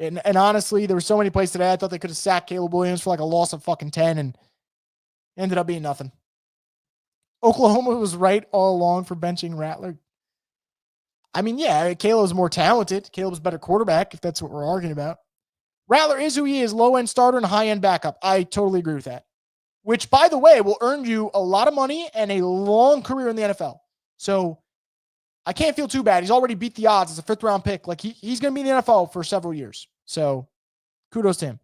[SPEAKER 1] And honestly, there were so many plays today. I thought they could have sacked Caleb Williams for like a loss of fucking 10 and ended up being nothing. Oklahoma was right all along for benching Rattler. I mean, yeah, Caleb's more talented. Caleb's a better quarterback, if that's what we're arguing about. Rattler is who he is, low-end starter and high-end backup. I totally agree with that. Which, by the way, will earn you a lot of money and a long career in the NFL. So I can't feel too bad. He's already beat the odds as a fifth-round pick. Like, he's going to be in the NFL for several years. So kudos to him.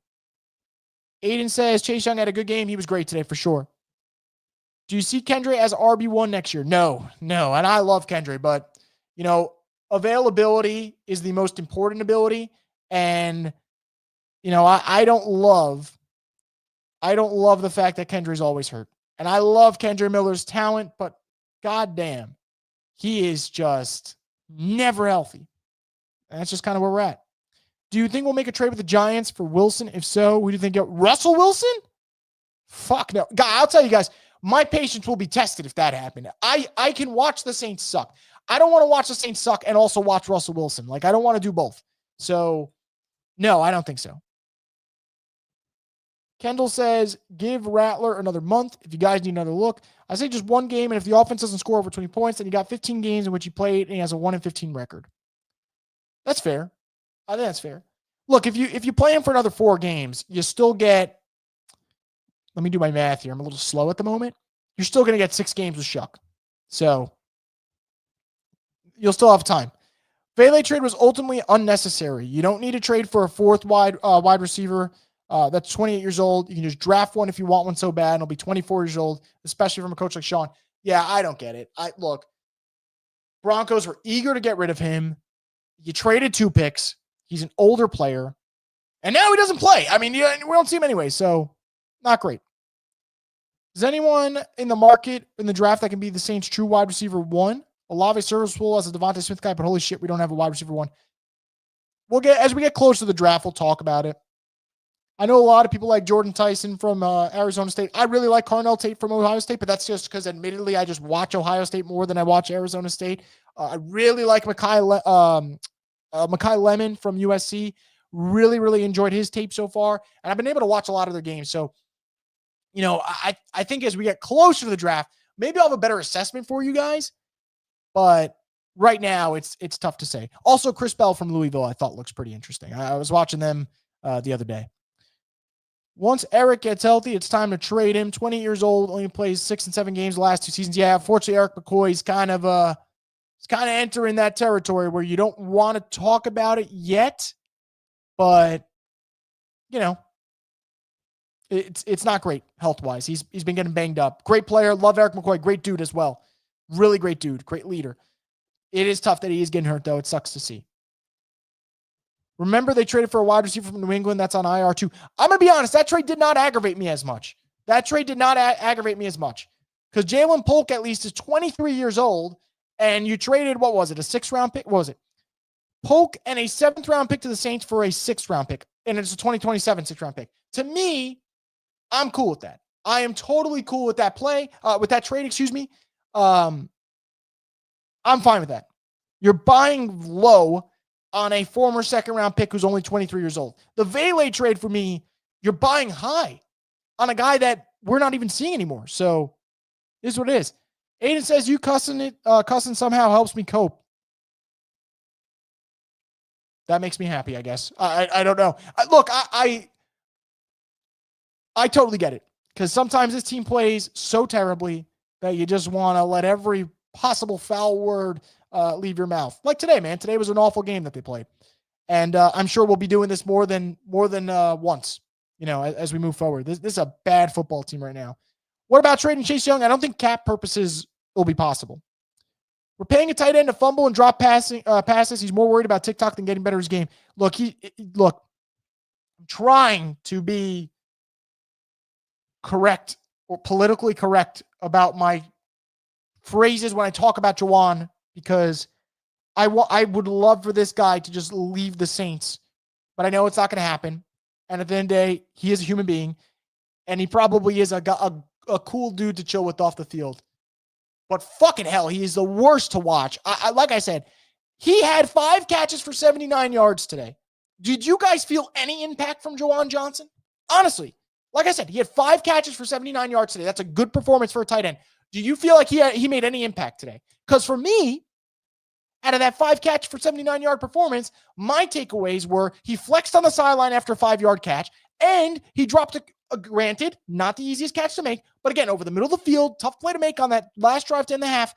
[SPEAKER 1] Aiden says, Chase Young had a good game. He was great today for sure. Do you see Kendra as RB1 next year? No. And I love Kendra, but, availability is the most important ability. And, I don't love the fact that Kendra's always hurt. And I love Kendra Miller's talent, but goddamn, he is just never healthy. And that's just kind of where we're at. Do you think we'll make a trade with the Giants for Wilson? If so, who do you think? Russell Wilson? Fuck no. God, I'll tell you guys, my patience will be tested if that happened. I can watch the Saints suck. I don't want to watch the Saints suck and also watch Russell Wilson. Like, I don't want to do both. So, no, I don't think so. Kendall says, give Rattler another month if you guys need another look. I say just one game, and if the offense doesn't score over 20 points, then you got 15 games in which he played, and he has a 1-15 record. That's fair. I think that's fair. Look, if you play him for another 4 games, you still get, let me do my math here. I'm a little slow at the moment. You're still going to get 6 games with Shuck. So you'll still have time. Vele trade was ultimately unnecessary. You don't need to trade for a 4th wide receiver that's 28 years old. You can just draft one if you want one so bad. And it'll be 24 years old, especially from a coach like Sean. Yeah, I don't get it. Look, Broncos were eager to get rid of him. You traded 2 picks. He's an older player. And now he doesn't play. I mean, we don't see him anyway, so not great. Is anyone in the market in the draft that can be the Saints' true wide receiver 1? Olave serviceable as a Devontae Smith guy, but holy shit, we don't have a wide receiver 1. As we get closer to the draft, we'll talk about it. I know a lot of people like Jordan Tyson from Arizona State. I really like Carnell Tate from Ohio State, but that's just because, admittedly, I just watch Ohio State more than I watch Arizona State. I really like Makai Lemon from USC. Really, really enjoyed his tape so far, and I've been able to watch a lot of their games. So, I think as we get closer to the draft, maybe I'll have a better assessment for you guys. But right now, it's tough to say. Also, Chris Bell from Louisville, I thought looks pretty interesting. I was watching them the other day. Once Eric gets healthy, it's time to trade him. 20 years old, only plays 6 and 7 games the last 2 seasons. Yeah, unfortunately, Eric McCoy's kind of entering that territory where you don't want to talk about it yet, but it's not great health-wise. He's been getting banged up. Great player, love Eric McCoy, great dude as well. Really great dude, great leader. It is tough that he is getting hurt, though. It sucks to see. Remember, they traded for a wide receiver from New England that's on IR too. I'm going to be honest, that trade did not aggravate me as much. Because Jalen Polk at least is 23 years old, and you traded, what was it, a 6th-round pick? What was it? Polk and a 7th-round pick to the Saints for a 6th-round pick, and it's a 2027 6th-round pick. To me, I'm cool with that. I am totally cool with that with that trade, excuse me. I'm fine with that. You're buying low on a former 2nd-round pick who's only 23 years old. The Vele trade for me, you're buying high on a guy that we're not even seeing anymore. So, this is what it is. Aiden says, you cussing somehow helps me cope. That makes me happy, I guess. I don't know. Look, I totally get it. Because sometimes this team plays so terribly that you just want to let every possible foul word leave your mouth. Like today, man. Today was an awful game that they played. And I'm sure we'll be doing this more than once, as we move forward. This is a bad football team right now. What about trading Chase Young? I don't think cap purposes will be possible. We're paying a tight end to fumble and drop passes. He's more worried about TikTok than getting better at his game. Look, I'm trying to be correct or politically correct about my phrases when I talk about Juwan, because I would love for this guy to just leave the Saints, but I know it's not going to happen. And at the end of the day, he is a human being, and he probably is a cool dude to chill with off the field. But fucking hell, he is the worst to watch. Like I said, he had 5 catches for 79 yards today. Did you guys feel any impact from Juwan Johnson? Honestly, like I said, he had 5 catches for 79 yards today. That's a good performance for a tight end. Do you feel like he made any impact today? Because for me, out of that 5 catch for 79-yard performance, my takeaways were he flexed on the sideline after a 5-yard catch, and he dropped a granted, not the easiest catch to make, but again, over the middle of the field, tough play to make on that last drive to end the half,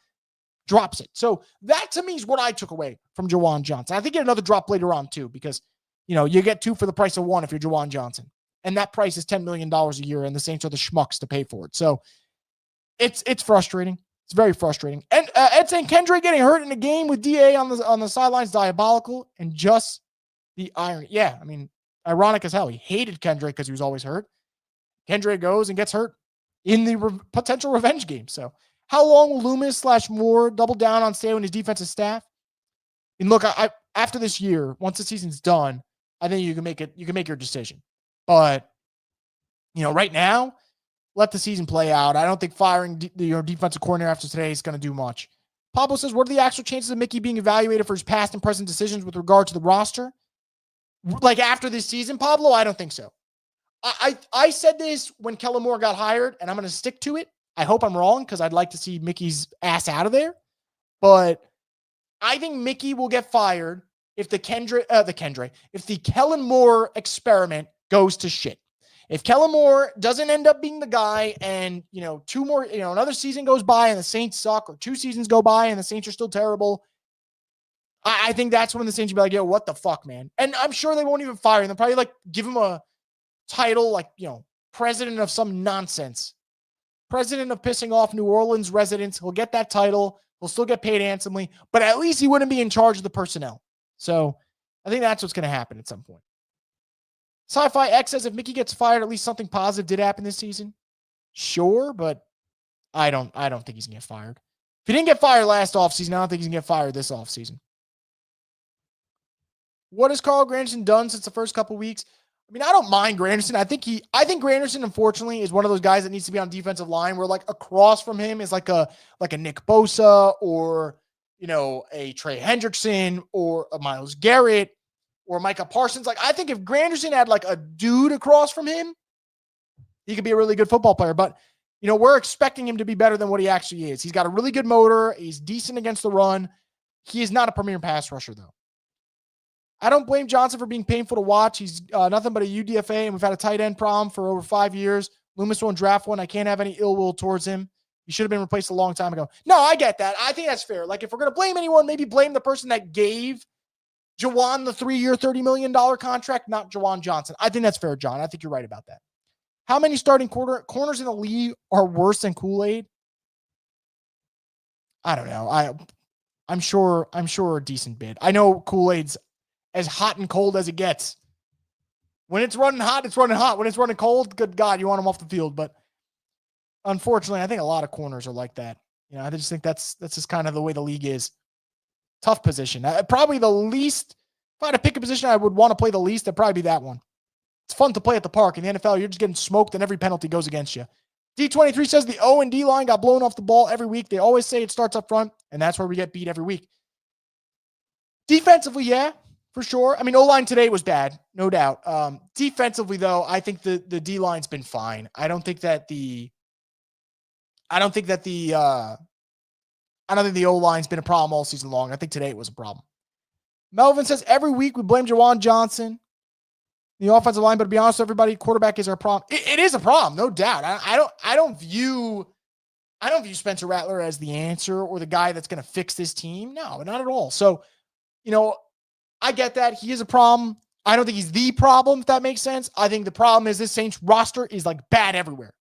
[SPEAKER 1] drops it. So that to me is what I took away from Juwan Johnson. I think he had another drop later on too, because you get 2 for the price of 1 if you're Juwan Johnson. And that price is $10 million a year, and the Saints are the schmucks to pay for it. So it's frustrating. It's very frustrating. And Ed saying Kendrick getting hurt in a game with DA on the sidelines, diabolical, and just the irony. Yeah, I mean, ironic as hell. He hated Kendrick because he was always hurt. Kendrick goes and gets hurt in the potential revenge game. So how long will Loomis/Moore double down on staying with his defensive staff? And look, I after this year, once the season's done, I think you can make it. You can make your decision. But right now, let the season play out. I don't think firing your defensive coordinator after today is going to do much. Pablo says, what are the actual chances of Mickey being evaluated for his past and present decisions with regard to the roster? Like after this season, Pablo? I don't think so. I said this when Kellen Moore got hired, and I'm going to stick to it. I hope I'm wrong because I'd like to see Mickey's ass out of there. But I think Mickey will get fired if the Kellen Moore experiment goes to shit. If Kellen Moore doesn't end up being the guy and, another season goes by and the Saints suck, or 2 seasons go by and the Saints are still terrible, I think that's when the Saints will be like, yo, what the fuck, man? And I'm sure they won't even fire him. They'll probably give him a title president of some nonsense. President of pissing off New Orleans residents. He'll get that title. He'll still get paid handsomely, but at least he wouldn't be in charge of the personnel. So I think that's what's going to happen at some point. Sci-Fi X says if Mickey gets fired, at least something positive did happen this season. Sure, but I don't think he's going to get fired. If he didn't get fired last offseason, I don't think he's going to get fired this offseason. What has Carl Granderson done since the first couple weeks? I mean, I don't mind Granderson. I think Granderson, unfortunately, is one of those guys that needs to be on defensive line where across from him is like a Nick Bosa or, a Trey Hendrickson or a Myles Garrett or Micah Parsons. I think if Granderson had a dude across from him, he could be a really good football player. But, we're expecting him to be better than what he actually is. He's got a really good motor. He's decent against the run. He is not a premier pass rusher, though. I don't blame Johnson for being painful to watch. He's nothing but a UDFA, and we've had a tight end problem for over 5 years. Loomis won't draft one. I can't have any ill will towards him. He should have been replaced a long time ago. No, I get that. I think that's fair. If we're going to blame anyone, maybe blame the person that gave Juwan the 3-year, $30 million contract, not Juwan Johnson. I think that's fair, John. I think you're right about that. How many starting corners in the league are worse than Kool-Aid? I don't know. I'm sure a decent bit. I know Kool-Aid's as hot and cold as it gets. When it's running hot, it's running hot. When it's running cold, good God, you want them off the field. But unfortunately, I think a lot of corners are like that. I just think that's just kind of the way the league is. Tough position. Probably the least, if I had to pick a position I would want to play the least, it'd probably be that one. It's fun to play at the park. In the NFL, you're just getting smoked and every penalty goes against you. D23 says the O and D line got blown off the ball every week. They always say it starts up front, and that's where we get beat every week. Defensively, yeah. For sure. I mean, O-line today was bad, no doubt. Defensively, though, I think the D-line's been fine. I don't think the O-line's been a problem all season long. I think today it was a problem. Melvin says every week we blame Juwan Johnson, the offensive line, but to be honest with everybody, quarterback is our problem. It is a problem, no doubt. I don't view Spencer Rattler as the answer or the guy that's going to fix this team. No, not at all. So, I get that. He is a problem. I don't think he's the problem, if that makes sense. I think the problem is this Saints roster is bad everywhere.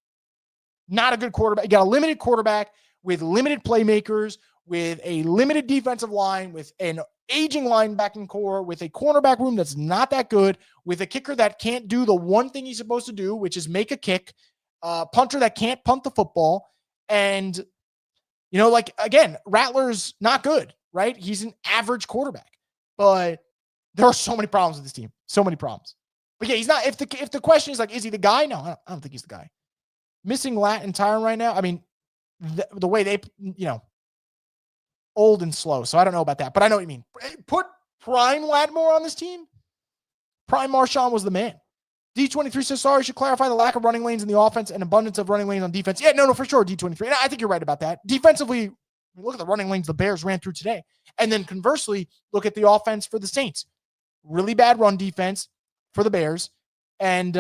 [SPEAKER 1] Not a good quarterback. You got a limited quarterback with limited playmakers, with a limited defensive line, with an aging linebacking core, with a cornerback room that's not that good, with a kicker that can't do the one thing he's supposed to do, which is make a kick, punter that can't punt the football. And, again, Rattler's not good, right? He's an average quarterback. But there are so many problems with this team. So many problems. But yeah, he's not. If the question is is he the guy? No, I don't think he's the guy. Missing Latin Tyron right now. I mean, the way they, old and slow. So I don't know about that. But I know what you mean. Put prime Lattimore on this team. Prime Marshawn was the man. D23 says, sorry, should clarify the lack of running lanes in the offense and abundance of running lanes on defense. Yeah, no, for sure, D23. And I think you're right about that. Defensively, look at the running lanes the Bears ran through today. And then conversely, look at the offense for the Saints. Really bad run defense for the Bears. And,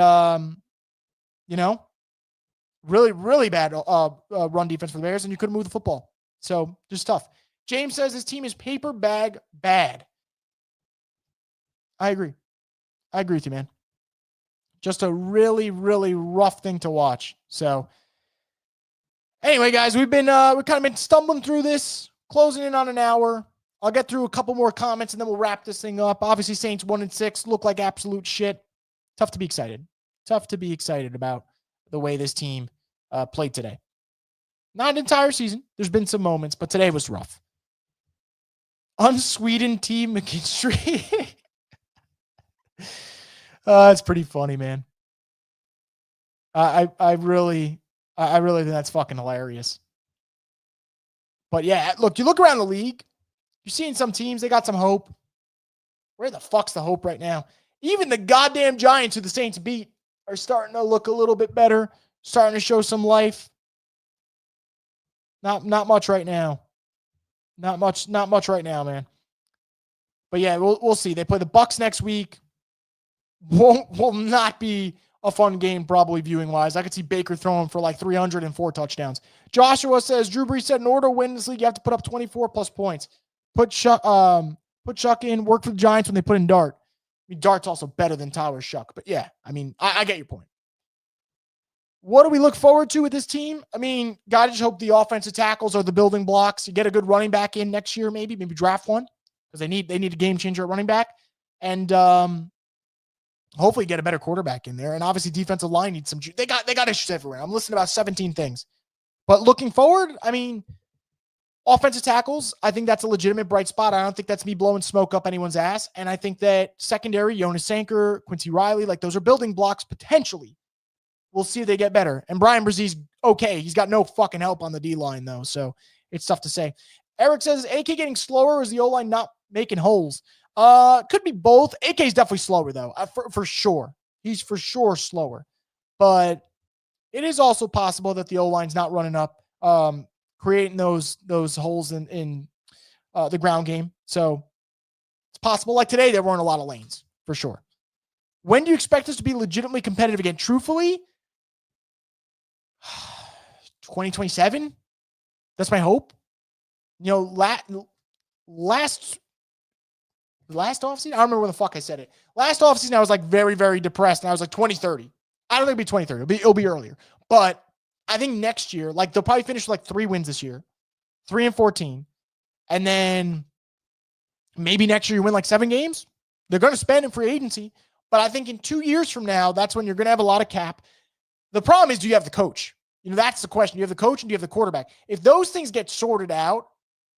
[SPEAKER 1] really, really bad run defense for the Bears, and you couldn't move the football. So, just tough. James says his team is paper bag bad. I agree with you, man. Just a really, really rough thing to watch. So, anyway, guys, we've kind of been stumbling through this, closing in on an hour. I'll get through a couple more comments, and then we'll wrap this thing up. Obviously, Saints 1-6 look like absolute shit. Tough to be excited. Tough to be excited about the way this team played today. Not an entire season. There's been some moments, but today was rough. Unsweetened T. McKinstry. It's pretty funny, man. I really think that's fucking hilarious. But yeah, look, you look around the league, you're seeing some teams, they got some hope. Where the fuck's the hope right now? Even the goddamn Giants, who the Saints beat, are starting to look a little bit better, starting to show some life. Not much right now. Not much right now, man. But yeah, we'll see. They play the Bucs next week. Will not be a fun game, probably viewing wise. I could see Baker throwing for like 304 touchdowns. Joshua says Drew Brees said in order to win this league, you have to put up 24 plus points. Put Shuck in, work for the Giants when they put in Dart. I mean, Dart's also better than Tyler Shuck, but yeah, I mean, I get your point. What do we look forward to with this team? I mean, gotta just hope the offensive tackles are the building blocks. You get a good running back in next year, maybe draft one, because they need a game changer at running back, and hopefully get a better quarterback in there. And obviously, defensive line needs some. They got issues everywhere. I'm listening to about 17 things, but looking forward, I mean, offensive tackles, I think that's a legitimate bright spot. I don't think that's me blowing smoke up anyone's ass. And I think that secondary, Jonas Sanker, Quincy Riley, like those are building blocks potentially. We'll see if they get better. And Brian Brzez's okay. He's got no fucking help on the D-line, though, so it's tough to say. Eric says, AK getting slower, or is the O-line not making holes? Could be both. AK is definitely slower, though, for sure. He's for sure slower. But it is also possible that the O-line's not running up, creating those holes in the ground game. So it's possible. Like today, there weren't a lot of lanes, for sure. When do you expect us to be legitimately competitive again? Truthfully, 2027. That's my hope. You know, last offseason, I don't remember when the fuck I said it. Last offseason, I was like very, very depressed, and I was like 2030. I don't think it'll be 2030. It'll be earlier. But I think next year, like they'll probably finish with like 3 wins this year, 3-14, and then maybe next year you win like 7 games. They're going to spend in free agency, but I think in 2 years from now, that's when you're going to have a lot of cap. The problem is, do you have the coach? You know, that's the question. You have the coach and do you have the quarterback? If those things get sorted out,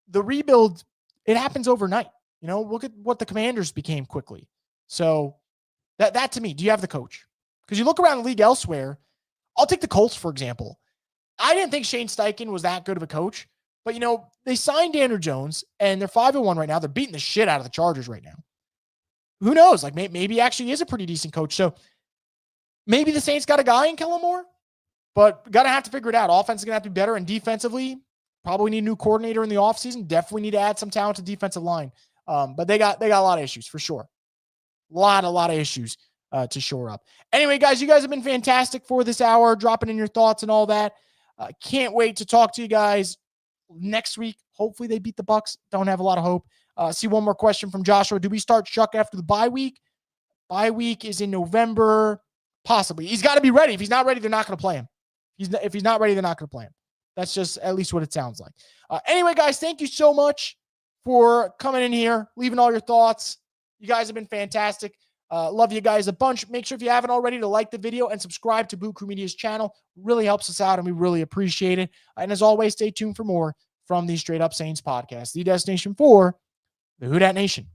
[SPEAKER 1] the rebuild, it happens overnight. You know, look at what the Commanders became quickly. So that to me, do you have the coach? Because you look around the league elsewhere. I'll take the Colts, for example. I didn't think Shane Steichen was that good of a coach, but you know, they signed Andrew Jones and they're 5-1 right now. They're beating the shit out of the Chargers right now. Who knows? Like maybe he actually is a pretty decent coach. So maybe the Saints got a guy in Kellen Moore, but got to have to figure it out. Offense is going to have to be better, and defensively, probably need a new coordinator in the offseason. Definitely need to add some talent to defensive line. But they got a lot of issues for sure. A lot of issues to shore up. Anyway, guys, you guys have been fantastic for this hour, dropping in your thoughts and all that. Can't wait to talk to you guys next week. Hopefully they beat the Bucs. Don't have a lot of hope. See one more question from Joshua. Do we start Chuck after the bye week? Bye week is in November. Possibly. He's got to be ready. If he's not ready, they're not going to play him. If he's not ready, they're not going to play him. That's just at least what it sounds like. Anyway, guys, thank you so much for coming in here, leaving all your thoughts. You guys have been fantastic. Love you guys a bunch. Make sure if you haven't already to like the video and subscribe to Boo Crew Media's channel. Really helps us out, and we really appreciate it. And as always, stay tuned for more from the Straight Up Saints podcast, the destination for the Who Dat Nation.